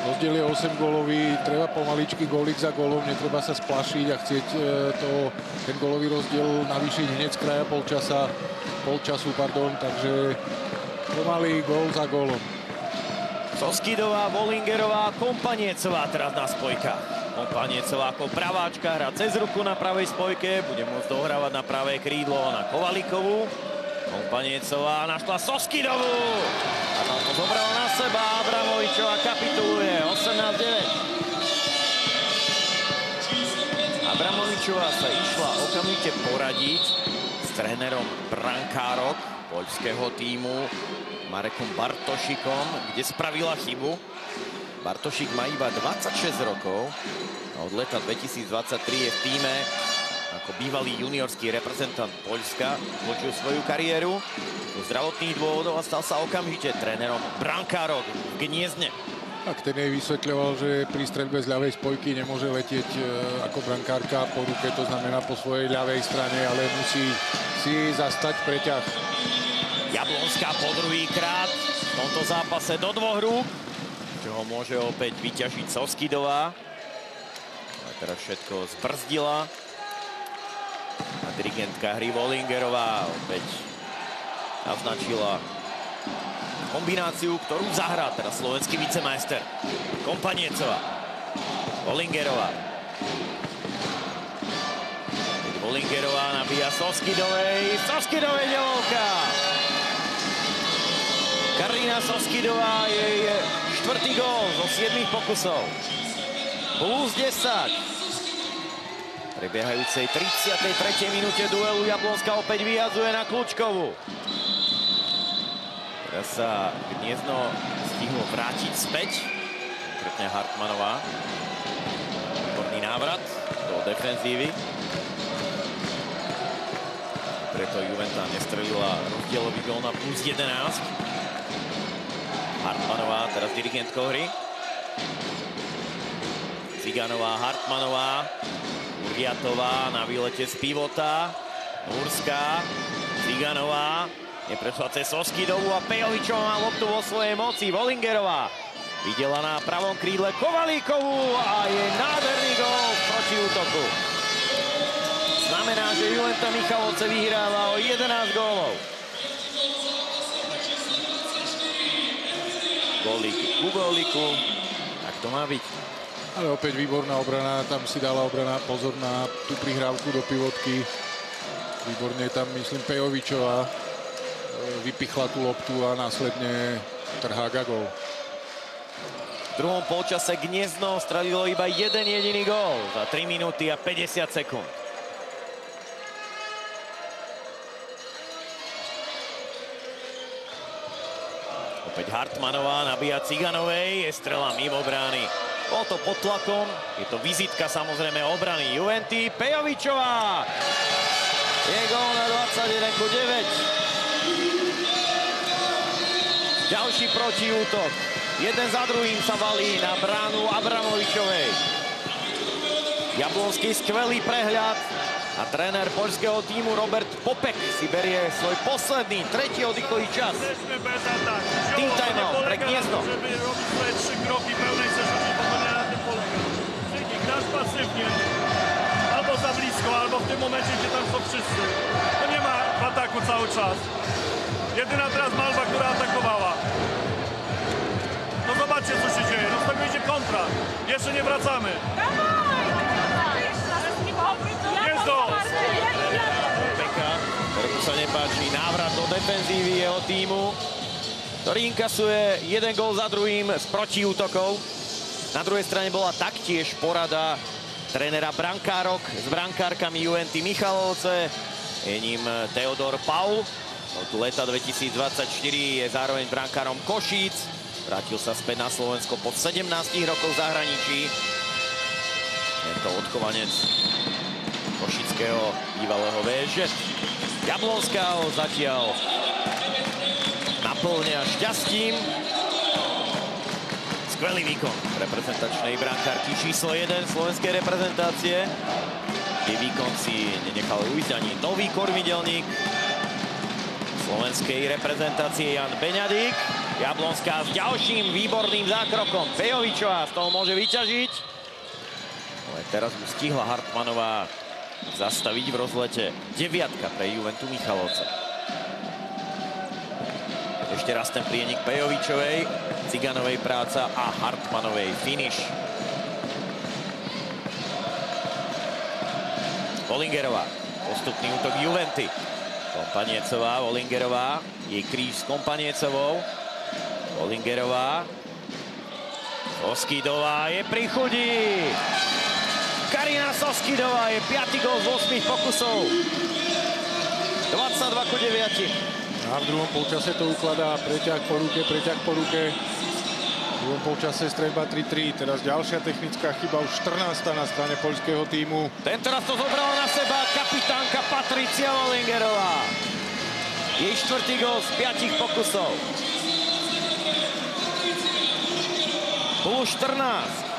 Rozdiel je 8 gólový, treba pomaličky gólik za gólom, netreba sa splašiť a chcieť ten gólový rozdiel navýšiť hneď z kraja polčasu, takže pomalý gól za gólom. Soskidová, Volingerová, Kompaniecová teraz na spojkách. Kompaniecová ako praváčka hrá cez ruku na pravej spojke, bude môcť dohrávať na pravé krídlo na Kovalíkovú. Kompaniecová našla Soskidovú a tam to zobrala na seba. Abramovičová kapituluje 18-9. Abramovičová sa išla okamžite poradiť s trénerom brankárok poľského tímu Marekom Bartošikom, kde spravila chybu. Bartošik má iba 26 rokov a od leta 2023 je v tíme ako bývalý juniorský reprezentant Poľska. Počul svoju kariéru do zdravotných dôvodov a stal sa okamžite trénerom brankárok v Gniezne. Tak ten jej vysvetľoval, že pri streľbe z ľavej spojky nemôže letieť ako brankárka po ruke, to znamená po svojej ľavej strane, ale musí si zastať preťah. Jablonská po druhýkrát v tomto zápase do dvoch rúk, čo ho môže opäť vyťažiť Soskidová. A teraz všetko zbrzdila. A dirigentka hry Volingerová opäť naznačila Kombináciu, ktorú zahrá teraz slovenský vicemajster. Kompaniecová. Olingerová. Olingerová nabíja Soskydovej. Soskydovej delovka. Karina Soskydová, jej 4. gól zo 7 pokusov. Plus 10. Prebiehajúcej 33. minúte duelu Jablonska opäť vyjadzuje na Kľúčkovú. Teraz sa Gniezno stihlo vrátiť späť. Konkrétne Hartmanová. Výborný návrat do defenzívy. Preto Juventa nestrelila rozdielový gól na plus 11. Hartmanová, teraz dirigentkou hry. Ciganová, Hartmanová. Urgiatová na výlete z pivota. Núrská, Ciganová. Neprešla cez Soskydovú a Pejovičová má loptu vo svojej moci. Volingerová videla na pravom krídle Kovalíkovú a je nádherný gól v protiútoku. Znamená, že Juventa Michalovce vyhráva o 11 gólov. Gólik ku góliku. Tak to má byť. Ale opäť výborná obrana, tam si dala obrana pozor na tú prihrávku do pivotky. Výborne tam, myslím, Pejovičová vypichla tú loptu a následne trhá gól. V druhom polčase Gniezno strelilo iba jeden jediný gól za 3 minúty a 50 sekúnd. Opäť Hartmanová nabíja Ciganovej, je strela mimo brány. Bolo to pod tlakom, je to vizitka samozrejme obrany Juventy. Pejovičová! Je gól na 21:9. Ďalší protiútok. Jeden za druhým sa valí na bránu Abramovičovej. Jablonský skvelý prehľad a tréner poľského tímu Robert Popek si berie svoj posledný, tretí oddychový čas. Tým timeout pre Gniezno. Żeby robić swoje 3 kroki pełnej przeszłości, bo to nie na tym polega. Czyli grasz pasywnie, albo za blisko, albo w tym momencie, gdzie tam są wszyscy. To nie ma w ataku cały czas. Jedyna teraz Malwa, która atakowała. No zobaczcie, co się dzieje. No z tego idzie kontra. Jeszcze nie wracamy. Jest gol. Peka, ktorému sa nepáči návrat do defenzívy jeho tímu, ktorý inkasuje jeden gól za druhým z protiútokov. Na druhej strane bola taktiež porada trénera brankárok s brankárkami Juventy Michalovce. Je ním Teodor Paul. Tu leta 2024 je zároveň brankárom Košíc. Vrátil sa späť na Slovensko po 17 rokoch v zahraničí. Je to odchovanec košického bývalého VŽ. Jablonská ho zatiaľ naplňa šťastím. Skvelý výkon reprezentačnej brankárky číslo 1 slovenskej reprezentácie. Jej výkon si nenechal ujsť ani nový kormidelník slovenskej reprezentácie Jan Beňadík. Jablonská s ďalším výborným zákrokom. Pejovičová z toho môže vyťažiť. Ale teraz mu stihla Hartmanová zastaviť v rozlete. 9 pre Juventu Michalovce. Ešte raz ten prienik Pejovičovej, Ciganovej práca a Hartmanovej finish. Volingerová, postupný útok Juventy. Kompaniecová, Volingerová, jej kríž s Kompaniecovou. Volingerová. Soskydová je pri chudi. Karina Soskydová je 5. gól z 8 pokusov. 22:9. A v druhom polčase to ukladá preťah po ruke, preťah po ruke. V druhom polčase streľba 3-3. Teraz ďalšia technická chyba, už 14. na strane poľského tímu. Teraz to zobrala na seba kapitánka Patricia Volingerová. Jej 4. gól z 5 pokusov. Plus 14.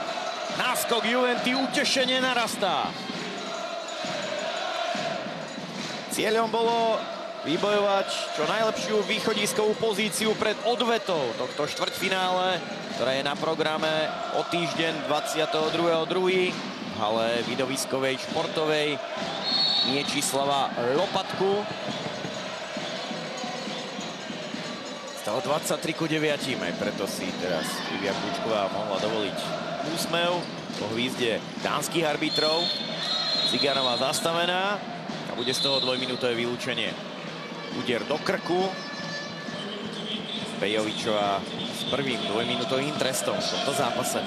Náskok Juventy utešenie narastá. Cieľom bolo vybojovať čo najlepšiu východiskovú pozíciu pred odvetou tohto štvrťfinále, ktorá je na programe o týždeň 22.2. v hale vidoviskovej športovej Miečislava Lopatku. 123:9, aj preto si teraz Livia Kľúčková mohla dovoliť úsmev po hvízde dánskych arbitrov. Cigánová zastavená a bude z toho dvojminútové vylúčenie. Úder do krku. Pejovičová s prvým dvojminútovým trestom v tomto zápase.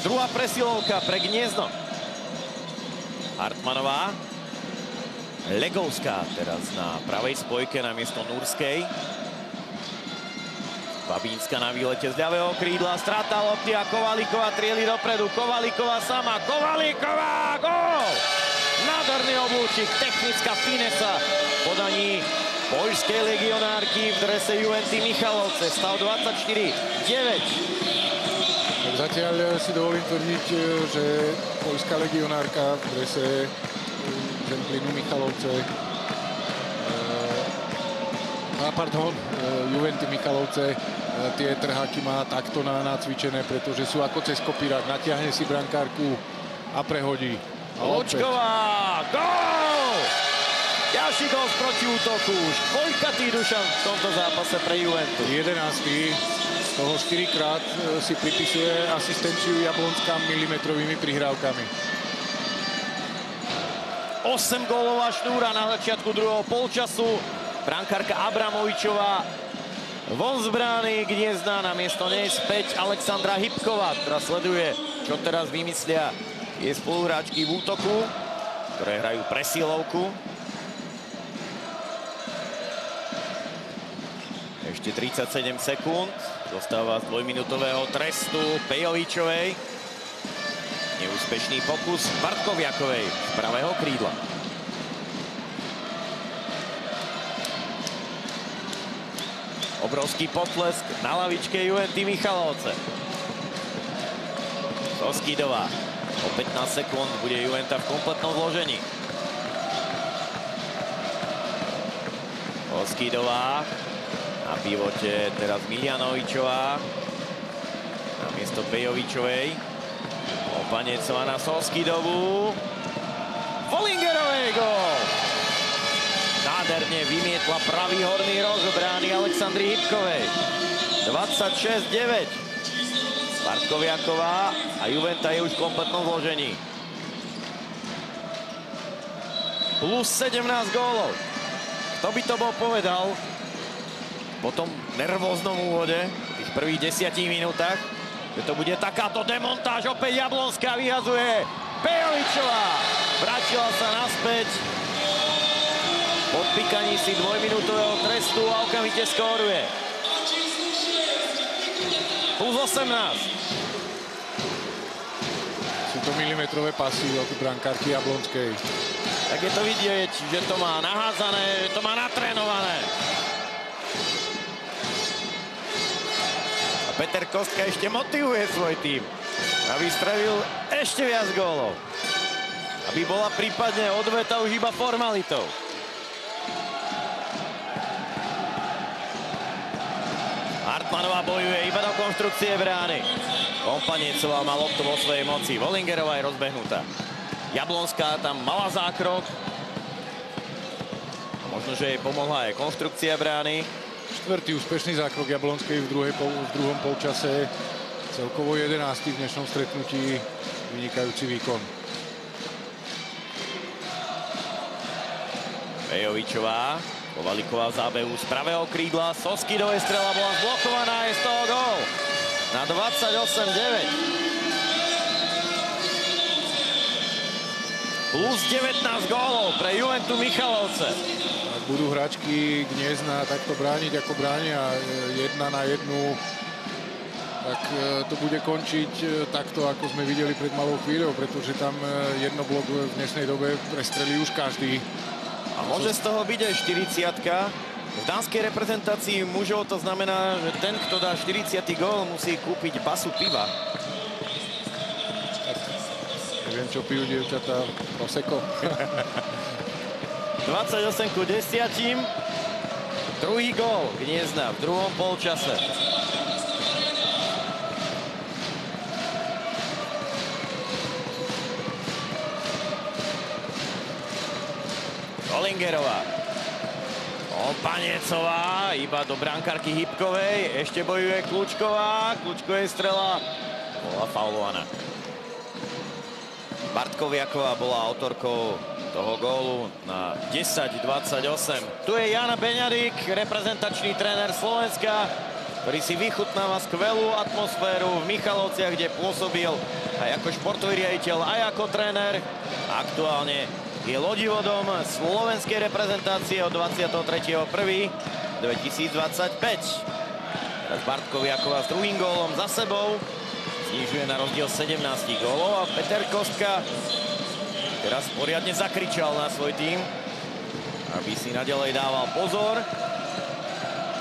Druhá presilovka pre Gniezno. Hartmanová. Legovská teraz na pravej spojke namiesto Nurskej. Babínska na výlete z ľavého krídla. Strata lopty a Kovalíková trieli dopredu. Kovalíková sama. Kovalíková! Gól! Nádherný oblúčik. Technická finesa v podaní poľskej legionárky v drese Juventy Michalovce. Stav 24:9. Zatiaľ si dovolím tvrdiť, že poľská legionárka v drese Zemplínu Michalovce Juventy Michalovce tie trháky má takto nacvičené, pretože sú ako cez kopírák. Natiahne si brankárku a prehodí. Kľúčková! Gól! Ďalší gól z protiútoku. Už dvojkatý Dušan v tomto zápase pre Juventus. 11. Z toho 4-krát si pripisuje asistenciu Jablonská milimetrovými prihrávkami. 8-gólová šnúra na začiatku druhého polčasu. Brankárka Abramovičová von z brány Gniezna, namiesto nej späť Alexandra Hybková, ktorá sleduje, čo teraz vymyslia jej spoluhráčky v útoku, ktoré hrajú presilovku. Ešte 37 sekúnd. Dostáva z dvojminútového trestu Pejovičovej. Neúspešný pokus Bartkoviakovej z pravého krídla. Obrovský potlesk na lavičke Juventy Michalovce. Soskidová. O 15 sekúnd bude Juventa v kompletnom zložení. Soskidová. Na pivote teraz Miljanovičová. Namiesto Pejovičovej. Opanecová na Soskidovú. Vollingerovej gól! Nádherne vymietla pravý horný roh brány Alexandry Hybkovej. 26:9. Bartkoviaková a Juventa je už v kompletnom zložení. Plus 17 gólov. Kto by to bol povedal po tom nervóznom úvode v tých prvých 10 minútach, že to bude takáto demontáž. Opäť Jablonská vyhazuje. Pejovičová vrátila sa naspäť. Podpíkaní si dvojminútového trestu a okamžite skóruje. Plus 18. Sú to milimetrové pasy od brankárky Jablonskej. Tak je to vidieť, že to má nahádzané, že to má natrénované. A Peter Kostka ešte motivuje svoj tým, aby strelil ešte viac gólov. Aby bola prípadne odveta už iba formalitou. Hartmanová bojuje iba do konštrukcie brány. Kompaniecová má loptu vo svojej moci. Vollingerová je rozbehnutá. Jablonská tam mala zákrok. A možno, že jej pomohla aj konštrukcia brány. Štvrtý úspešný zákrok Jablonskej v druhom polčase. Celkovo 11. v dnešnom stretnutí. Vynikajúci výkon. Pejovičová. Kovalíková v zábehu z pravého krídla. Soskidovej strela bola zblokovaná. Je z toho gól. Na 28:9. Plus 19 gólov pre Juventu Michalovce. Ak budú hráčky Gniezna takto brániť, ako bránia 1 na 1, tak to bude končiť takto, ako sme videli pred malou chvíľou, pretože tam jednoblok v dnešnej dobe prestrelí už každý. A môže z toho byť aj 40-ka. V dánskej reprezentácii mužov to znamená, že ten, kto dá 40. gól, musí kúpiť basu piva. Neviem, čo pijú dievčatá. Prosecco. 28:10. Druhý gól Gniezna v druhom polčase. Vollingerová. Kompanecová iba do brankárky Hybkovej. Ešte bojuje Kľúčková. Kľúčkovej strela bola faulovaná. Bartkoviaková bola autorkou toho gólu na 10-28. Tu je Jan Beňadik, reprezentačný tréner Slovenska, ktorý si vychutnáva skvelú atmosféru v Michalovciach, kde pôsobil aj ako športový riaditeľ, aj ako tréner. Aktuálne je lodivodom slovenskej reprezentácie od 23.1.2025. Teraz Bartkoviaková s druhým gólom za sebou. Znižuje na rozdiel 17 gólov a Peter Kostka teraz poriadne zakričal na svoj tím, aby si naďalej dával pozor.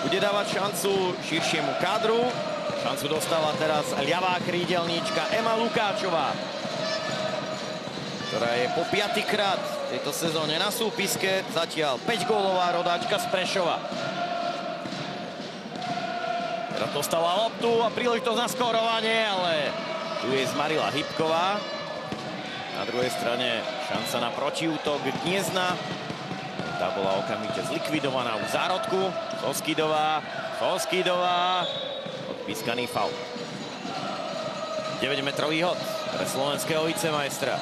Bude dávať šancu širšiemu kádru. Šancu dostáva teraz ľavá krídelníčka Ema Lukáčová, ktorá je po 5. krát v tejto sezóne na súpiske. Zatiaľ 5-gólová rodáčka z Prešova. Teraz dostala loptu a príležitosť na skórovanie, ale tu je zmarila Hybková. Na druhej strane šanca na protiútok Gniezna. Tá bola okamžite zlikvidovaná u zárodku. Soskidová. Odpískaný faul. 9-metrový hod pre slovenského vicemajstra,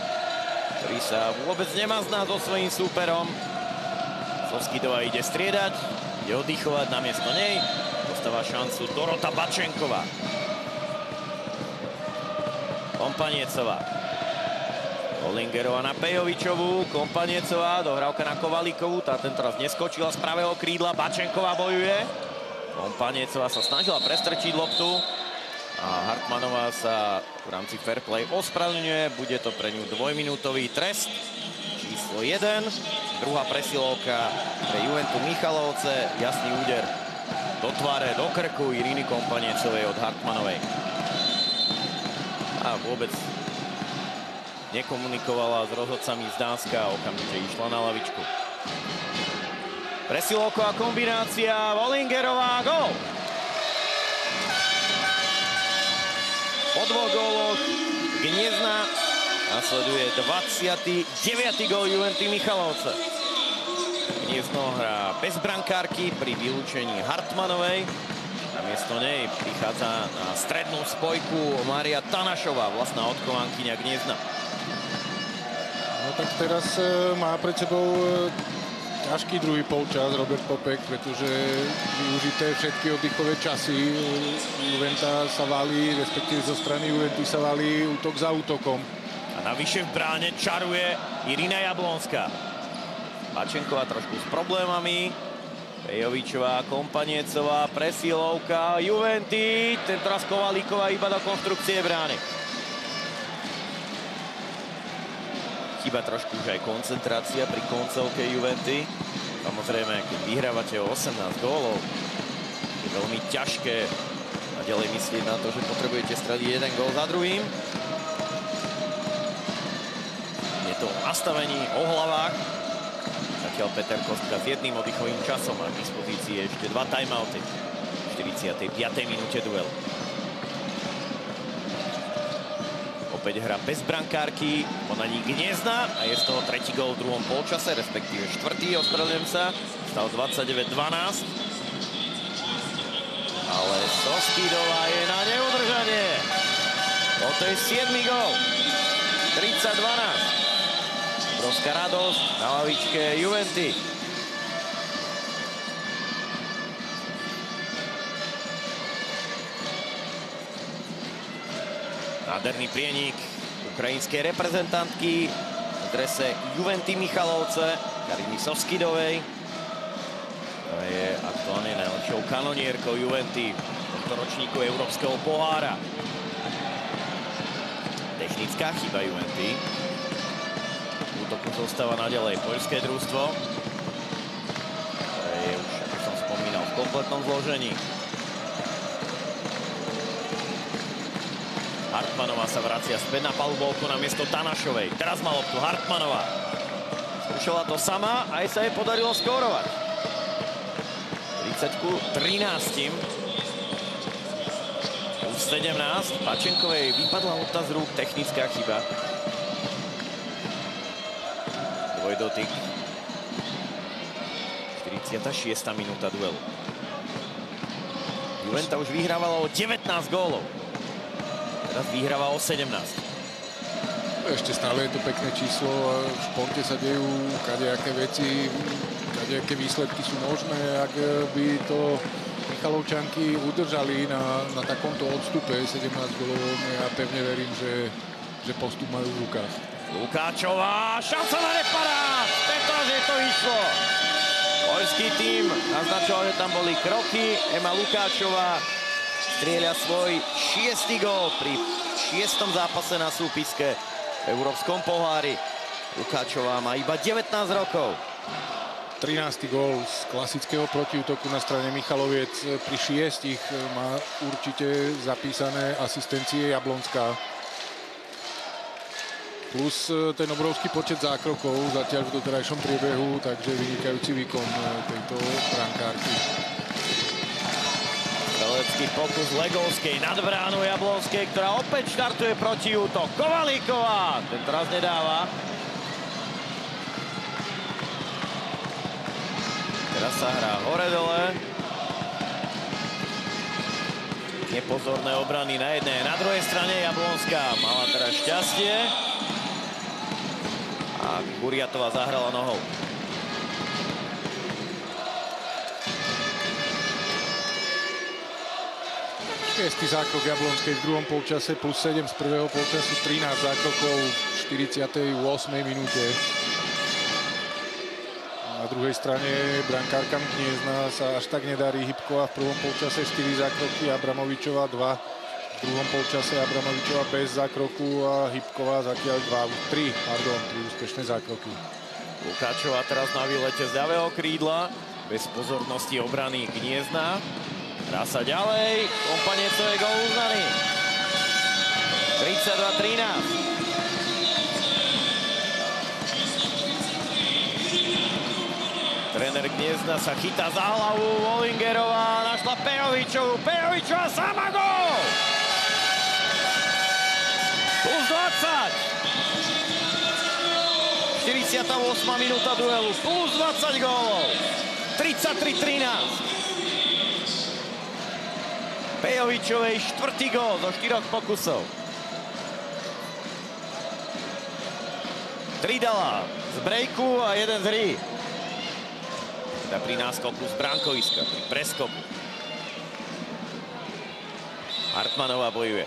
ktorý sa vôbec nemazná so svojím súperom. Soskidová ide striedať, ide oddychovať namiesto nej. Dostáva šancu Dorota Bačenková. Kompanecová. Olingerová na Pejovičovú. Kompanecová, dohrávka na Kovalíkovú. Tá tentoraz neskočila z pravého krídla. Bačenková bojuje. Kompanecová sa snažila prestrčiť loptu. A Hartmanová sa v rámci fair play ospravedlňuje. Bude to pre ňu 2-minútový trest. Číslo 1. Druhá presilovka pre Juventu Michalovce. Jasný úder do tváre, do krku Iriny Kompanecovej od Hartmanovej. A vôbec nekomunikovala s rozhodcami z Dánska a okamžite išla na lavičku. Presilovková kombinácia, Olingerová, gól! Po 2 góloch Gniezna nasleduje 29. gól Juventy Michalovce. Gniezno hrá bez brankárky pri vylúčení Hartmanovej. Namiesto nej prichádza na strednú spojku Mária Tanašová, vlastná odchovankyňa Gniezna. No tak teraz má pred sebou ťažký druhý polčas Robert Popek, pretože využité všetky oddychové časy. Juventa sa valí, respektíve zo strany Juventy sa valí útok za útokom. A navyše v bráne čaruje Irina Jablonská. Bačenková trošku s problémami. Pejovičová, Kompanecová, presilovka Juventy. Tentoraz Kovalíková iba do konštrukcie brány. Chýba trošku už aj koncentrácia pri koncovke Juventy. Samozrejme, keď vyhrávate o 18 gólov, je veľmi ťažké a ďalej myslieť na to, že potrebujete stradiť jeden gól za druhým. Je to o nastavení, o hlavách. Zatiaľ Peter Kostka s jedným oddychovým časom a k dispozícii ešte 2 timeouty. V 45. minúte duel. Opäť hra bez brankárky, podaní Gniezna a je z toho 3. gól v druhom polčase, respektíve 4. ospravedlňujem sa. Stal 29-12. Ale Soskidová je na neudržanie. Toto je 7. gól. 30-12. Obrovská radosť na lavičke Juventy. Nádherný prienik ukrajinskej reprezentantky v drese Juventy Michalovce, Kariny Soskidovej. To je aktuálne najlepšou kanonierkou Juventy v tomto ročníku Európskeho pohára. Technická chyba Juventy. Útoku zostáva naďalej poľské družstvo. To je už, ako som spomínal, v kompletnom zložení. Hartmanová sa vracia späť na palubovku na miesto Tanašovej. Teraz má loptu Hartmanová. Skúšala to sama, aj sa jej podarilo skórovať. 30-13. Už 17. Bačenkovej vypadla lopta z rúk, technická chyba. Dvojdotyk. 45. 26. minúta duelu. Juventa už vyhrávala o 19 gólov. Teraz vyhráva o 17. Ešte stále je to pekné číslo a v športe sa dejú kadejaké veci, kadejaké výsledky sú možné. Ak by to Michalovčanky udržali na takomto odstupe 17 gólov, ja pevne verím, že postup majú v rukách. Lukáčová, šanca na reparát! Tentoraz je to išlo. Poľský tým naznačoval, že tam boli kroky. Ema Lukáčová strieľa svoj 6. gól pri 6. zápase na súpiske v Európskom pohári. Lukáčová má iba 19 rokov. 13. gól z klasického protiútoku na strane Michaloviec. Pri 6 má určite zapísané asistencie Jablonská. Plus ten obrovský počet zákrokov zatiaľ v doterajšom priebehu, takže vynikajúci výkon tejto brankárky. Strelecký pokus Legovskej nad bránu Jablonskej, ktorá opäť štartuje protiútok. Kovalíková, ten teraz nedáva. Teraz sa hrá hore-dole. Nepozorné obrany na jednej, na druhej strane Jablonská mala teraz šťastie. A Buriatová zahrala nohou. Šiestý zákrok Jablonskej v druhom polčase plus 7 z prvého polčasu, 13 zákrokov v 48. minúte. Na druhej strane brankárkam Gniezna sa až tak nedarí. Hybková v prvom polčase 4 zákroky, Abramovičová 2. V druhom polčase Abramovičová bez zákroku a Hybková zatiaľ 3 úspešné zákroky. Lukáčová teraz na výlete z ľavého krídla, bez pozornosti obrany Gniezna. Hrá sa ďalej, Kompaniecovej gól uznaný. 32-13. Tréner Gniezna sa chytá za hlavu, Vollingerová našla Pejovičovú, Pejovičová sama gól! Plus 20. 48. minúta duelu, plus 20 gólov. 33-13. Pejovičovej 4. gól zo 4 pokusov. 3 dala z brejku a 1 z hry. Teda pri náskoku z bránkoviska, pri preskoku. Hartmanová bojuje.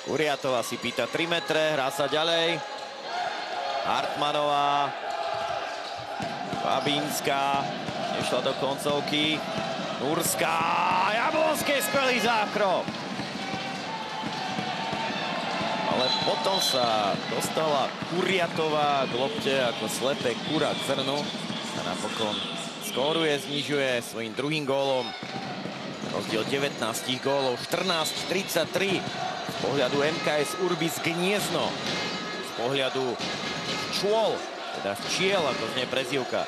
Kuriatová si pýta 3 metre, hrá sa ďalej. Hartmanová. Babínska. Nešla do koncovky. Nurská. Jablonskej skvelý zákrok. Ale potom sa dostala Kuriatová k lopte ako slepé kura k zrnu. A napokon skóruje, znižuje svojím druhým gólom. Rozdiel 19 gólov, 14-33. Z pohľadu MKS Urbis Gniezno. Z pohľadu Čôl, teda Včiel, ako znie prezývka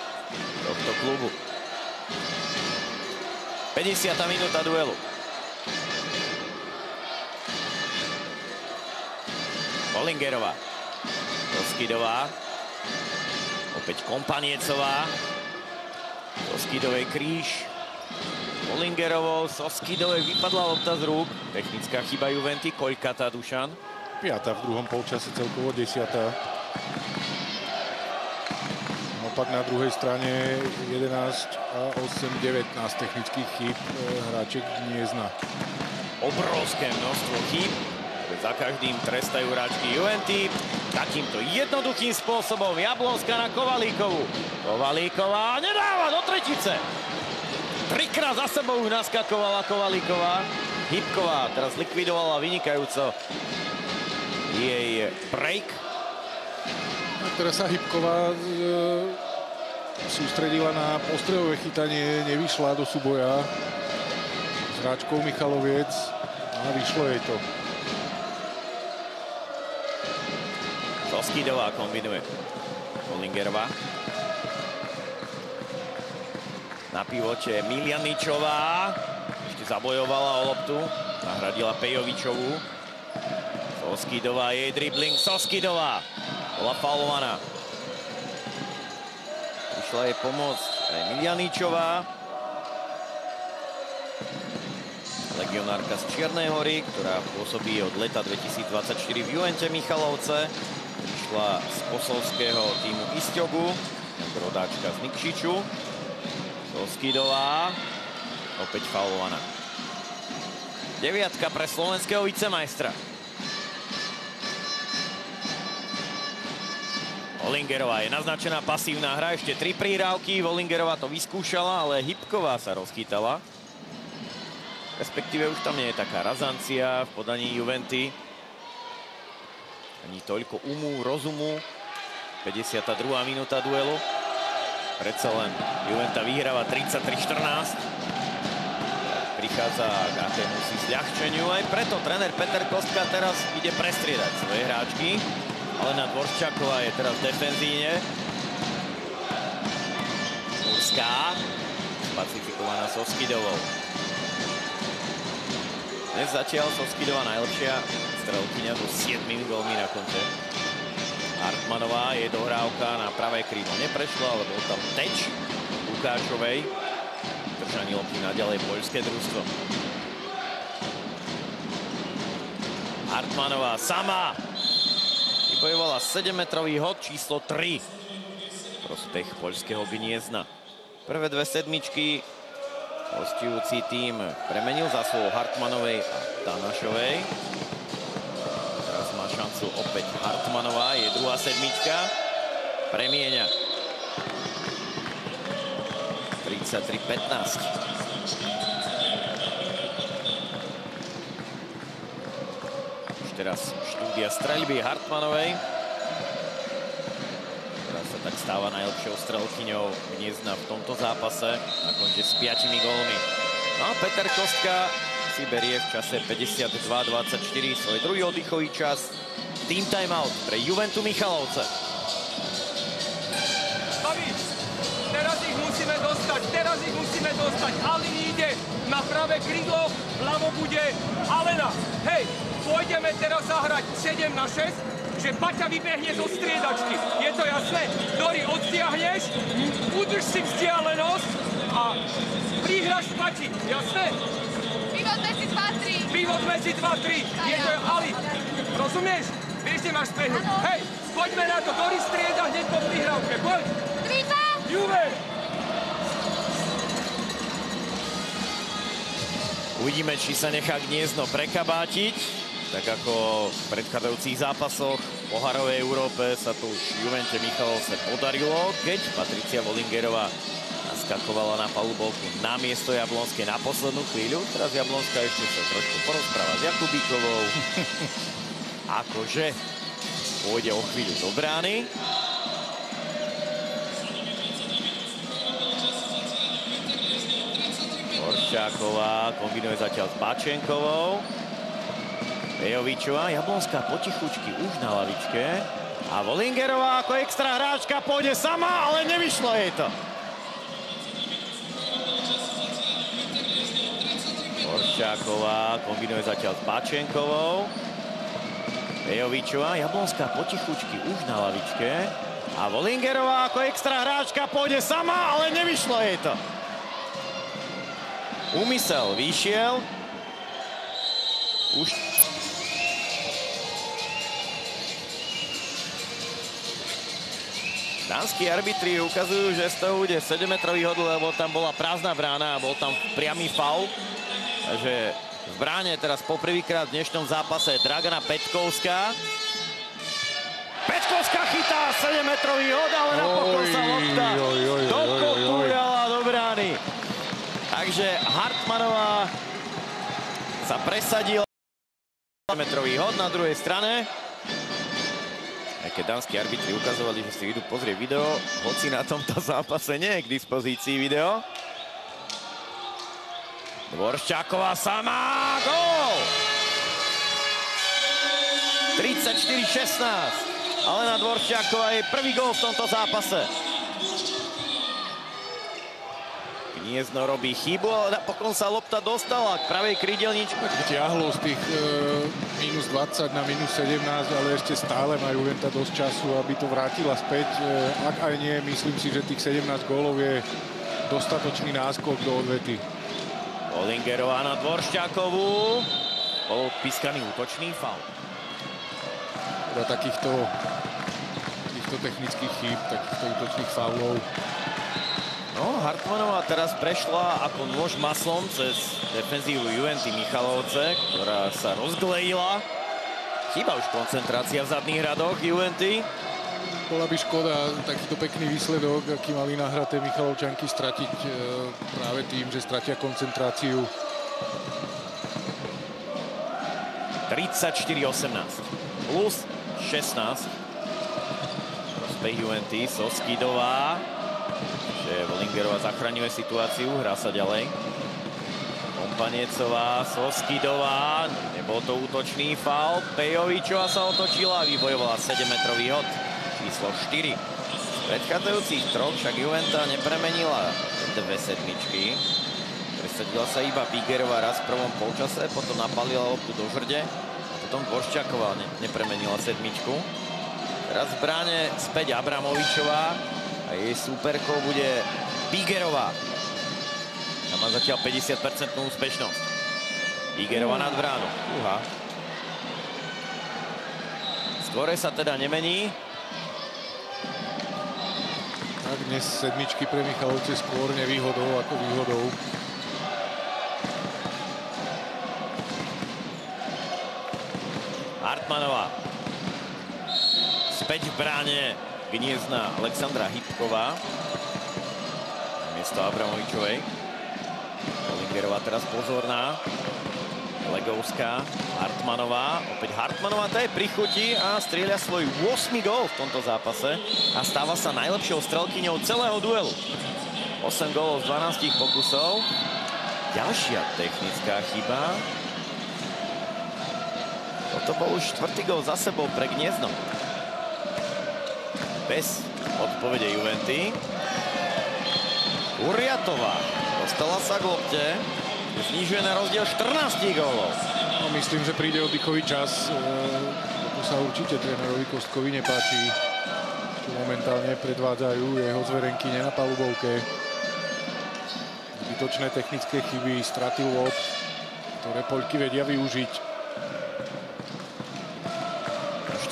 tohto klubu. 50. minúta duelu. Vollingerová. Soskidová. Opäť Kompaniecová. Soskidovej kríž. Vollingerovou, Soskidovej vypadla lopta z rúk. Technická chyba Juventy. Koľkatá, Dušan? 5. v druhom polčase, celkovo 10. Opak na druhej strane 11 a 8, 19 technických chýb hráček Gniezna. Obrovské množstvo chýb. Za každým trestajú hráčky Juventy. Takýmto jednoduchým spôsobom Jablonská na Kovalíkovú. Kovalíková nedáva do tretice. 3-krát za sebou už naskakovala Kovalíková. Hybková teraz likvidovala vynikajúco jej break. A teraz sa Hybková sústredila na postrehové chytanie, nevyšla do súboja s hráčkou Michaloviec a vyšlo jej to. Soskidová kombinuje. Vollingerová. Na pivote Miljaničová. Ešte zabojovala o loptu. Nahradila Pejovičovú. Soskidová, jej dribling. Soskidová bola faulovaná. Prišla jej pomôcť aj Milianičová. Legionárka z Čiernej Hory, ktorá pôsobí od leta 2024 v Juvente Michalovce. Prišla z posovského týmu Isťogu, rodáčka z Nikšiču. Soskidová, opäť faulovaná. 9 pre slovenského vicemajstra. Olingerová je naznačená pasívna hra, ešte 3 prihrávky. Olingerová to vyskúšala, ale Hybková sa rozchytala. Respektíve už tam nie je taká razancia v podaní Juventy. Ani toľko rozumu. 52. minúta duelu. Predsa len Juventa vyhráva 33-14. Prichádza k akémusi zľahčeniu. Aj preto tréner Peter Kostka teraz ide prestriedať svoje hráčky. Alena Dvorščáková je teraz v defenzíne. Murská. Pacifikovaná Soskidovou. Dnes zatiaľ Soskidová najlepšia strelkyňa so 7 gólmi na konte. Hartmanová, je dohrávka na pravé krídlo neprešla, ale bol tam teč Lukáčovej. Držanie lopty naďalej poľské družstvo. Hartmanová sama vybojovala 7-metrový hod číslo 3. Prospech poľského Gniezna. Prvé dve sedmičky hostujúci tým premenil za slovo Hartmanovej a Tanašovej. Teraz má šancu opäť Hartmanová, je druhá sedmička. Premieňa. 33-15. Už teraz štúdia streľby Hartmanovej. Teraz sa tak stáva najlepšou strelkyňou Gniezna v tomto zápase. Na konte s 5 gólmi. No a Peter Kostka si berie v čase 52-24 svoj druhý oddychový čas. Team timeout pre Juventu Michalovce. Teraz ich musíme dostať. Alin ide na pravé krídlo, vľavo bude Alena. Hej, pôjdeme teraz zahrať 7-6, že Paťa vybehne zo striedačky. Je to jasné? Dori, odtiahneš, udrž si vzdialenosť a prihraš Paťi. Jasné? Pivot medzi 2-3. Pivot medzi 2-3. Je to Alin. Rozumieš? Vieš, kde máš prehnúť. Hej, poďme na to. Dori strieda hneď po prihrávke. Poď. Dvíta! Juve! Uvidíme, či sa nechá Gniezno prekabátiť. Tak ako v predchádzajúcich zápasoch v pohárovej Európe sa to už Juvente Michalovce podarilo, keď Patricia Volingerová naskakovala na palubovku na miesto Jablonskej na poslednú chvíľu. Teraz Jablonská ešte sa trošku porozpráva s Jakubíkovou. Akože pôjde o chvíľu do brány. Dvorščáková kombinuje zatiaľ s Bačenkovou. Pejovičová, Jablonská potichučky už na lavičke. A Volingerová ako extra hráčka pôjde sama, ale nevyšlo jej to. Dvorščáková kombinuje zatiaľ s Bačenkovou. Pejovičová, Jablonská potichučky už na lavičke. A Volingerová ako extra hráčka pôjde sama, ale nevyšlo jej to. Úmysel vyšiel. Už Danskí arbitri ukazujú, že z toho bude 7-metrový hod, lebo tam bola prázdna brána a bol tam priamy faul. Takže v bráne teraz poprvýkrát v dnešnom zápase Dragana Petkovská. Petkovská chytá 7-metrový hod, ale napokon sa lopta dokopúľala do brány. Takže Hartmanová sa presadila. 7-metrový hod na druhej strane. Aj keď danskí arbitri ukazovali, že si idú pozrieť video, hoci na tomto zápase nie je k dispozícii video. Dvorščáková sama, gól! 34-16. Alena Dvorščáková je prvý gól v tomto zápase. Gniezno robí chybu, ale napokon sa lopta dostala k pravej krídelničke. Ťahlo z tých minus 20 na minus 17, ale ešte stále majú Juventa dosť času, aby to vrátila späť. Ak aj nie, myslím si, že tých 17 gólov je dostatočný náskok do odvety. Vollingerová na Dvoršťákovú. Bol pískaný útočný faul. Teda takýchto technických chýb, takýchto útočných faulov. No, Hartmanová teraz prešla ako nôž maslom cez defenzívu Juventy Michalovce, ktorá sa rozglejila. Chýba už koncentrácia v zadných radoch Juventy. Bola by škoda takýto pekný výsledok, aký mali nahraté Michalovčanky, stratiť práve tým, že stratia koncentráciu. 34-18 plus 16. Prospech Juventy, Soskidová. Vollingerová zachraňuje situáciu, hrá sa ďalej. Kompaniecová, Soskidová, nebol to útočný faul. Pejovičová sa otočila a vybojovala 7-metrový hod. Číslo 4. Z predchádzajúcich troch však Juventa nepremenila dve sedmičky. Presadila sa iba Bigerová raz v prvom polčase, potom napalila loptu do žrde a potom Dvoršťáková nepremenila sedmičku. Teraz v bráne späť Abramovičová a jej súperkou bude Bigerová. Tam má zatiaľ 50% úspešnosť. Bigerová nad bránu. Skore sa teda nemení. Tak dnes sedmičky pre Michalovce skôr nevýhodou ako výhodou. Hartmanová. Späť v bráne Gniezna Alexandra Hybková. Miesto Abramovičovej. Vollingerová teraz pozorná. Legovská, Hartmanová. Opäť Hartmanová, tá je pri chuti a strieľa svoj 8. gól v tomto zápase. A stáva sa najlepšou strelkyňou celého duelu. 8 gólov z 12 pokusov. Ďalšia technická chyba. Toto bol už 4. gól za sebou pre Gniezno. Bez odpovede Juventy. Uriatová dostala sa k lopte. Znižuje na rozdiel 14 gólov. No, myslím, že príde oddychový čas. To sa určite trénerovi Kostkovi nepáči. Čo momentálne predvádzajú jeho zverenkyne na palubovke. Zbytočné technické chyby, straty lopt, ktoré Poľky vedia využiť.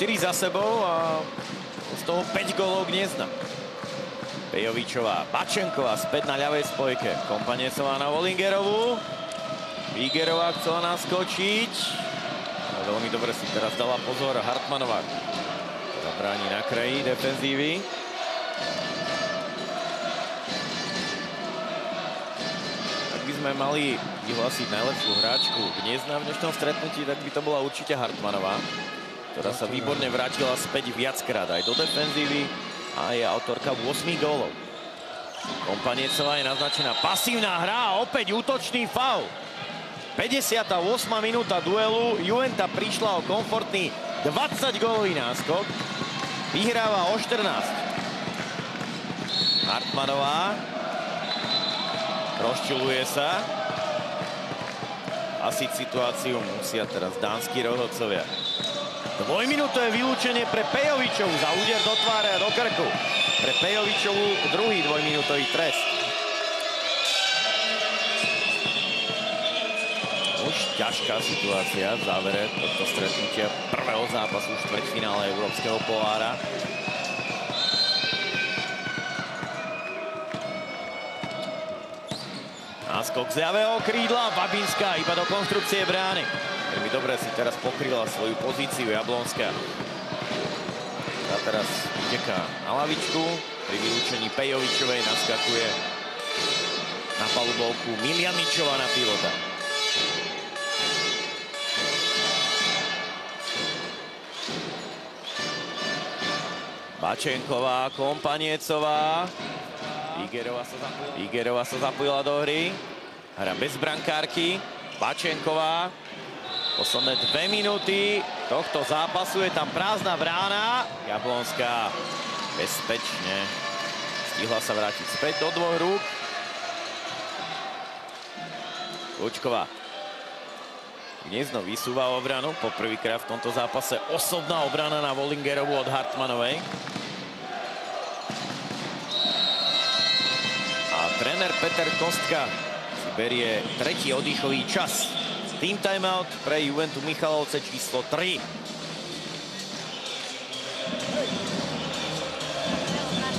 4 za sebou a z toho 5 gólov Gniezna. Pejovičová, Bačenková späť na ľavej spojke. Kompaniecová na Vollingerovú. Bigerová chcela naskočiť. A veľmi dobre si teraz dala pozor Hartmanová. Zabráni na kraji defenzívy. Ak by sme mali vyhlásiť najlepšiu hráčku Gniezna v dnešnom stretnutí, tak by to bola určite Hartmanová, ktorá sa výborne vrátila späť viackrát aj do defenzívy a je autorka 8 gólov. Kompaniecová je naznačená pasívna hra a opäť útočný faul. 58. minúta duelu. Juventa prišla o komfortný 20-gólový náskok. Vyhráva o 14. Hartmanová. Rozčuluje sa. Asi situáciu musia teraz dánsky rozhodcovia. Dvojminútové vylúčenie pre Pejovičovu za úder do tváre a do krku. Pre Pejovičovu druhý dvojminútový trest. Už ťažká situácia v závere tohto stretnutia prvého zápasu v štvrťfinále Európskeho pohára. Náskok z ľavého krídla, Babinská iba do konštrukcie brány. Veľmi dobre si teraz pokryla svoju pozíciu Jablonská. A teraz uteká na lavičku. Pri vylúčení Pejovičovej naskakuje na palubovku Miljaničová na pilota. Bačenková, Kompaniecová. Igerová sa zapojila do hry. Hra bez brankárky. Bačenková. Posledné 2 minúty tohto zápasu. Je tam prázdna brána. Jablonská bezpečne stihla sa vrátiť späť do dvoch rúk. Kľúčková. Gniezno vysúva obranu. Poprvýkrát v tomto zápase osobná obrana na Wollingerovú od Hartmanovej. A tréner Peter Kostka si berie tretí oddychový čas. Team timeout pre Juventus Michalovce číslo 3.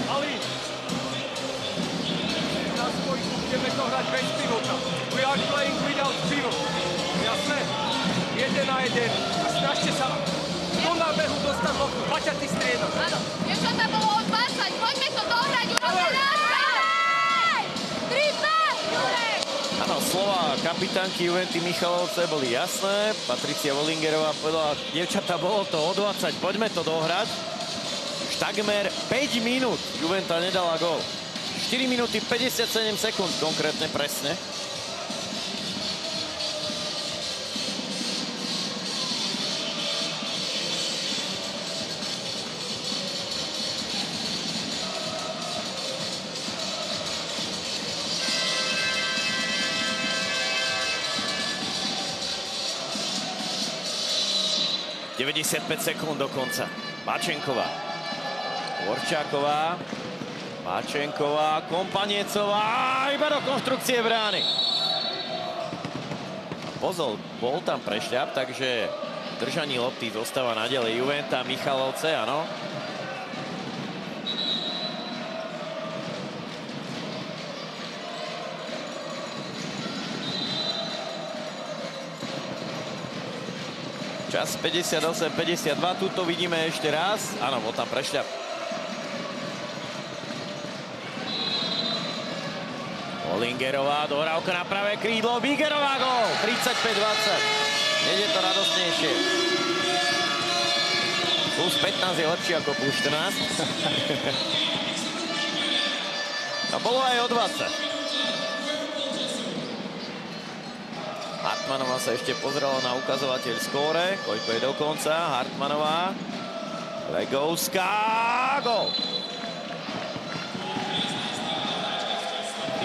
Ali, na spojku budeme to hrať bez pivota. We are playing without pivot. Jasné? 1 na 1. A snažte sa do nábehu dostať loptu. Baťatý striedať. Áno, dievčatá bolo o 20, poďme to dohrať, urobme nás! 3-2, Jurek! Áno, slova kapitánky Juventy Michalovce boli jasné. Patricia Wollingerová povedala, dievčatá, bolo to o 20, poďme to dohrať. Už takmer 5 minút Juventa nedala gól. 4 minúty 57 sekúnd, konkrétne presne. ...95 sekúnd do konca. Bačenková. Orčáková. Bačenková. Kompaniecová. Iba do konštrukcie brány. Pozor, bol tam prešľap, takže v držaní lopty zostáva naďalej Juventa Michalovce, áno. Čas 58-52, tuto vidíme ešte raz. Áno, bol tam prešľap. Wollingerová, dohrávka na pravé krídlo, Bígerová gól, 35-20. Nede to radostnejšie. Plus 15 je lepšie ako plus 14. A bolo aj o 20. Hartmanová sa ešte pozrela na ukazovateľ skóre. Koľko je do konca. Hartmanová. Legovská. Gól.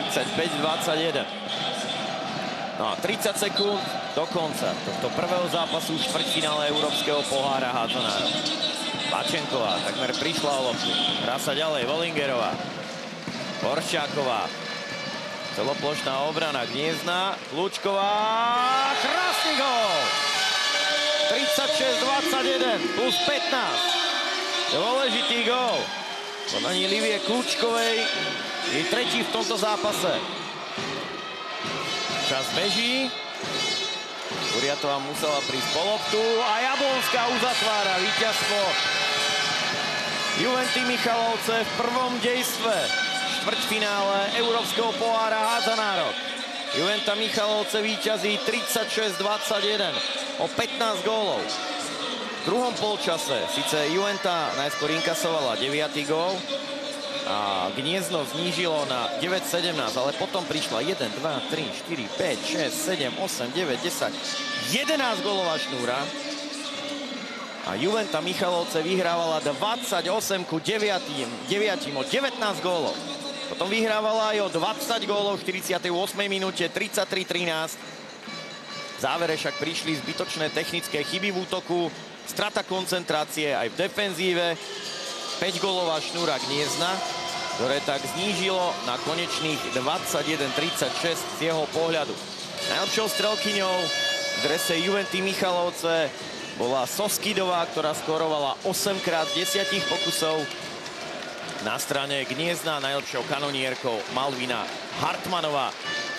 35-21. No a 30 sekúnd do konca tohto prvého zápasu v štvrťfinále Európskeho pohára hádzanárov. Bačenková takmer prišla o loptu. Hrá sa ďalej Wollingerová. Orščáková. Celoplošná obrana Gniezna. Kľúčková. Krásny gól. 36-21 plus 15. Dôležitý gól. Podaní Livie Kľúčkovej. Je tretí v tomto zápase. Čas beží. Kuriatová musela prísť po loptu. A Jablonská uzatvára víťazstvo Juventy Michalovce v prvom dejstve štvrťfinále Európskeho pohára hádzanárov. Juventa Michalovce víťazí 36-21 o 15 gólov. V druhom polčase síce Juventa najskôr inkasovala 9. gól a Gniezno znížilo na 9-17, ale potom prišla 1, 2, 3, 4, 5, 6, 7, 8, 9, 10, 11 gólová šnúra. A Juventa Michalovce vyhrávala 28-9 o 19 gólov. Potom vyhrávala aj o 20 gólov v 48. minúte, 33-13. V závere však prišli zbytočné technické chyby v útoku, strata koncentrácie aj v defenzíve. 5-gólová šnúra Gniezna, ktoré tak znížilo na konečných 21-36 z jeho pohľadu. Najlepšou strelkyňou v drese Juventy Michalovce bola Soskidová, ktorá skorovala 8 krát z 10 pokusov. Na strane Gniezna najlepšou kanonierkou Malvina Hartmanová.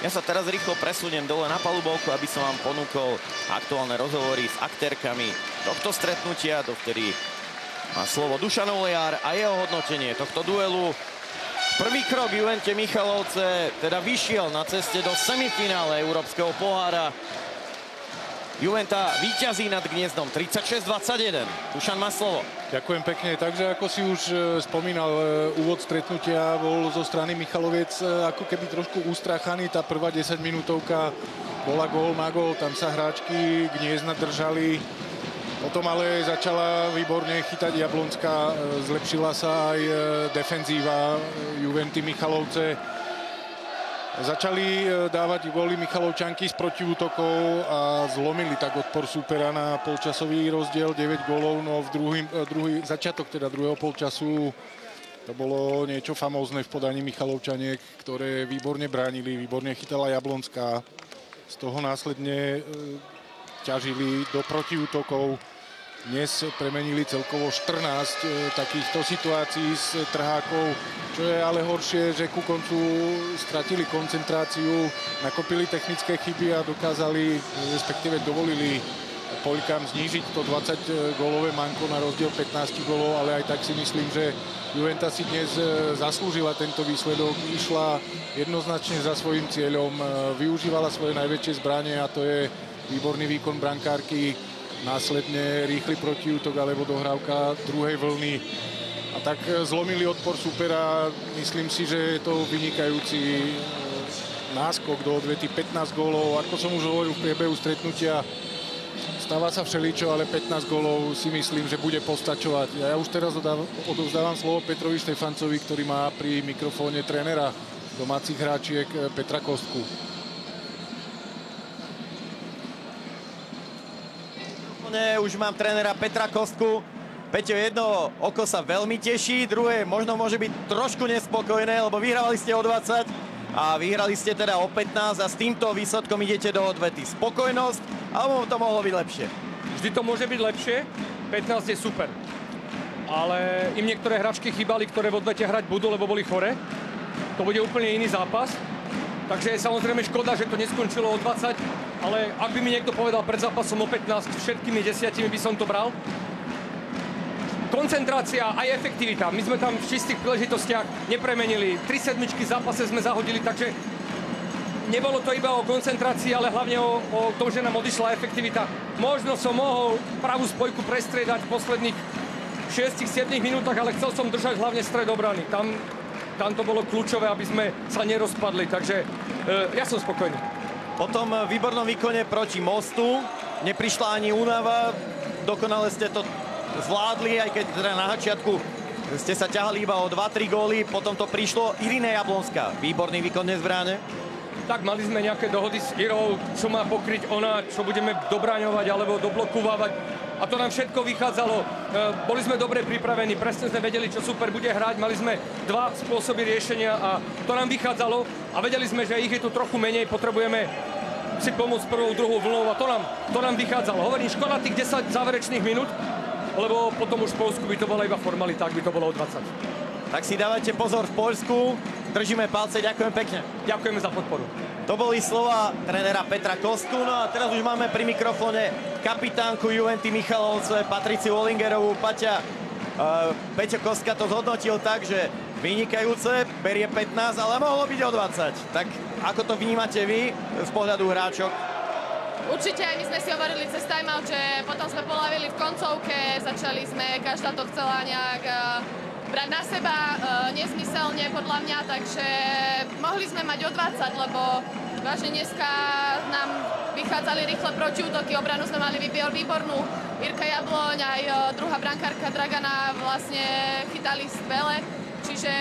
Ja sa teraz rýchlo presuniem dole na palubovku, aby som vám ponúkol aktuálne rozhovory s aktérkami tohto stretnutia. Dovtedy má slovo Dušan Olejar a jeho hodnotenie tohto duelu. Prvý krok Juvente Michalovce teda vyšiel na ceste do semifinále Európskeho pohára. Juventa víťazí nad Gniezdom 36-21. Dušan má slovo. Ďakujem pekne. Takže ako si už spomínal, úvod stretnutia bol zo strany Michaloviec ako keby trošku ustrachaný. Tá prvá 10 minútovka bola gól na gól. Tam sa hráčky Gniezna držali. Potom ale začala výborne chytať Jablonská. Zlepšila sa aj defenzíva Juventy Michalovce. Začali dávať góly Michalovčanky z protiútokov a zlomili tak odpor súpera na polčasový rozdiel 9 gólov, no v začiatok teda druhého polčasu to bolo niečo famózne v podaní Michalovčaniek, ktoré výborne bránili, výborne chytala Jablonská. Z toho následne ťažili do protiútokov. Dnes premenili celkovo 14 takýchto situácií z trhákov, čo je ale horšie, že ku koncu stratili koncentráciu, nakopili technické chyby a dokázali, respektíve dovolili Poľkám znížiť to 20-gólové manko na rozdiel 15 gólov, ale aj tak si myslím, že Juventa si dnes zaslúžila tento výsledok, išla jednoznačne za svojím cieľom, využívala svoje najväčšie zbranie a to je výborný výkon brankárky, následne rýchly protiútok alebo dohrávka druhej vlny. A tak zlomili odpor supera. Myslím si, že je to vynikajúci náskok do odvety 15 gólov. Ako som už hovoril v priebehu stretnutia, stáva sa všeličo, ale 15 gólov si myslím, že bude postačovať. Ja už teraz odovzdávam slovo Petrovi Štefancovi, ktorý má pri mikrofóne trénera domácich hráčiek Petra Kostku. Už mám trénera Petra Kostku. Peťo, jedno oko sa veľmi teší, druhé možno môže byť trošku nespokojné, lebo vyhrávali ste o 20 a vyhrali ste teda o 15 a s týmto výsledkom idete do odvety. Spokojnosť, alebo to mohlo byť lepšie? Vždy to môže byť lepšie, 15 je super. Ale im niektoré hráčky chýbali, ktoré v odvete hrať budú, lebo boli chore. To bude úplne iný zápas. Takže je samozrejme škoda, že to neskončilo o 20, ale ak by mi niekto povedal pred zápasom o 15, všetkými 10 by som to bral. Koncentrácia aj efektivita. My sme tam v čistých príležitostiach nepremenili. 3 sedmičky v zápase sme zahodili, takže nebolo to iba o koncentrácii, ale hlavne o tom, že nám odišla efektivita. Možno som mohol pravú spojku prestriedať v posledných 6-7 minútach, ale chcel som držať hlavne stred obrany. Tam to bolo kľúčové, aby sme sa nerozpadli, takže ja som spokojný. Po tom výbornom výkone proti Mostu neprišla ani únava, dokonale ste to zvládli, aj keď teda na začiatku ste sa ťahali iba o 2-3 góly, potom to prišlo. Irina Jablonská, výborný výkon dnes v bráne. Tak mali sme nejaké dohody s Irou, čo má pokryť ona, čo budeme dobraňovať alebo doblokovávať. A to nám všetko vychádzalo. Boli sme dobre pripravení, presne sme vedeli, čo super bude hrať. Mali sme 2 spôsoby riešenia a to nám vychádzalo. A vedeli sme, že ich je tu trochu menej, potrebujeme si pomôcť prvou, druhou vlnou a to nám vychádzalo. Hovorím, škoda tých 10 záverečných minút, lebo potom už v Poľsku by to bola iba formalita, ak by to bolo o 20. Tak si dávajte pozor v Poľsku, držíme palce, ďakujem pekne. Ďakujeme za podporu. To boli slova trénera Petra Kostku, no a teraz už máme pri mikrofóne kapitánku Juventy Michalovce Patriciu Ollingerovú. Paťa, Peťo Kostka to zhodnotil tak, že vynikajúce, berie 15, ale mohlo byť o 20. Tak ako to vnímate vy z pohľadu hráčok? Určite aj my sme si hovorili cez timeout, že potom sme polavili v koncovke, začali sme, každá to chcela nejak brať na seba nezmyselne podľa mňa, takže mohli sme mať o 20, lebo vážne dneska nám vychádzali rýchle protiútoky, obranu sme mali výbornú. Irka Jabloň, aj druhá brankárka Dragana vlastne chytali skvele, čiže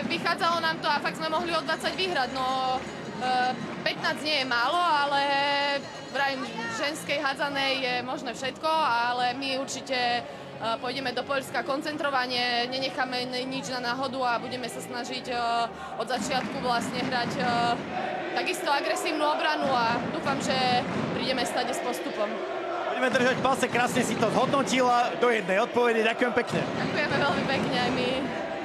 vychádzalo nám to a fakt sme mohli o 20 vyhrať. No 15 nie je málo, ale vrajím, ženskej hádzanej je možné všetko, ale my určite pôjdeme do Poľska koncentrovanie, nenecháme nič na náhodu a budeme sa snažiť od začiatku vlastne hrať takisto agresívnu obranu a dúfam, že prídeme stade s postupom. Budeme držať palce, krásne si to zhodnotila do jednej odpovede, ďakujem pekne. Ďakujeme veľmi pekne aj my.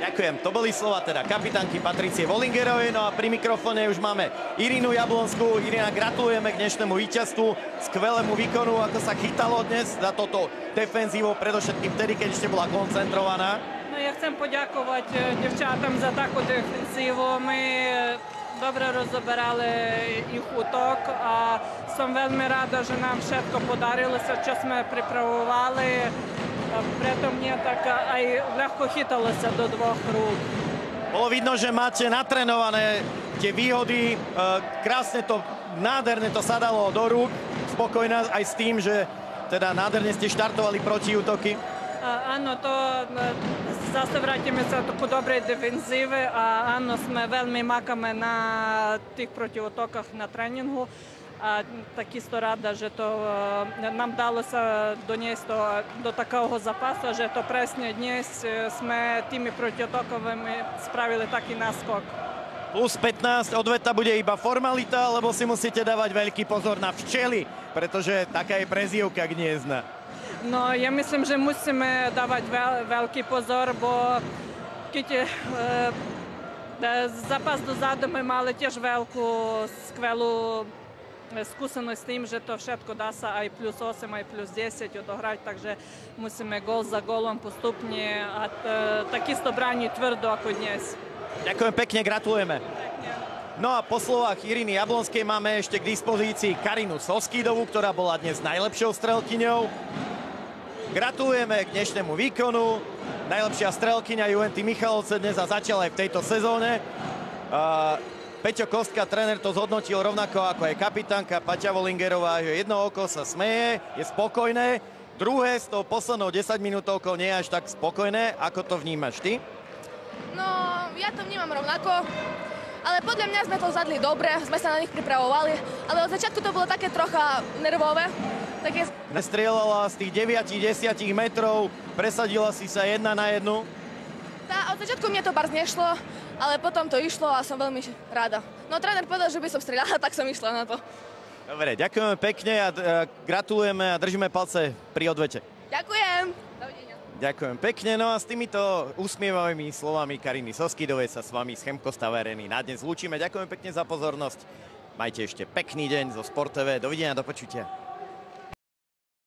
Ďakujem, to boli slova teda kapitánky Patricie Ollingerovej, no a pri mikrofóne už máme Irinu Jablonskú. Irina, gratulujeme k dnešnému víťazstvu, skvelému výkonu, ako sa chytalo dnes za toto defenzívu, predovšetkým vtedy, keď ešte bola koncentrovaná. No ja chcem poďakovať dівчатам за таку дефенсиву. Ми добре розбирали їх útok a som veľmi rada, že nám všetko podarилося, čo sme pripravovali. Preto mne tak aj ľahko chytalo sa do 2 rúk. Bolo vidno, že máte natrenované tie výhody. Krásne to, nádherne to sadalo do rúk. Spokojná aj s tým, že teda nádherne ste štartovali protiútoky. Áno, to zase vrátime sa do dobrej defenzíve a áno, sme veľmi makáme na tých protiútokoch na tréningu. A takisto rada, že to nám dalo sa doniesť do takého zápasu, že to presne dnes sme tými protiútokovými spravili taký náskok. Plus 15, odveta bude iba formalita, lebo si musíte dávať veľký pozor na včely, pretože taká je prezývka Gniezna. No, ja myslím, že musíme dávať veľký pozor, bo keď zápas dozadu my mali tiež veľkú, skvelú skúsenosť s tým, že to všetko dá sa aj plus 8, aj plus 10 odohrať, takže musíme gól za gólom postupne a takisto brániť tvrdo ako dnes. Ďakujem pekne, gratulujeme. No a po slovách Iriny Jablonskej máme ešte k dispozícii Karinu Soskýdovú, ktorá bola dnes najlepšou strelkyňou. Gratulujeme k dnešnému výkonu. Najlepšia strelkyňa Juventy Michalovce dnes a začala aj v tejto sezóne. Peťo Kostka, tréner, to zhodnotil rovnako ako aj kapitánka Paťa Volingerová, že jedno oko sa smeje, je spokojné, druhé s tou poslednou 10 minútovkou nie je až tak spokojné. Ako to vnímaš ty? No, ja to vnímam rovnako, ale podľa mňa sme to zadli dobre, sme sa na nich pripravovali, ale od začiatku to bolo také trocha nervové. Také... Nestrieľala z tých 9-10 metrov, presadila si sa 1 na 1. Od začiatku mne to barz nešlo, ale potom to išlo a som veľmi rada. No, tréner povedal, že by som strieľala, tak som išla na to. Dobre, ďakujeme pekne a gratulujeme a držíme palce pri odvete. Ďakujem. Dovidenia. Ďakujem pekne, no a s týmito usmievavými slovami Kariny Soskýdovej sa s vami z Chemko Stave Areny na dnes lúčime. Ďakujem pekne za pozornosť. Majte ešte pekný deň zo Sport TV. Dovidenia, do počutia.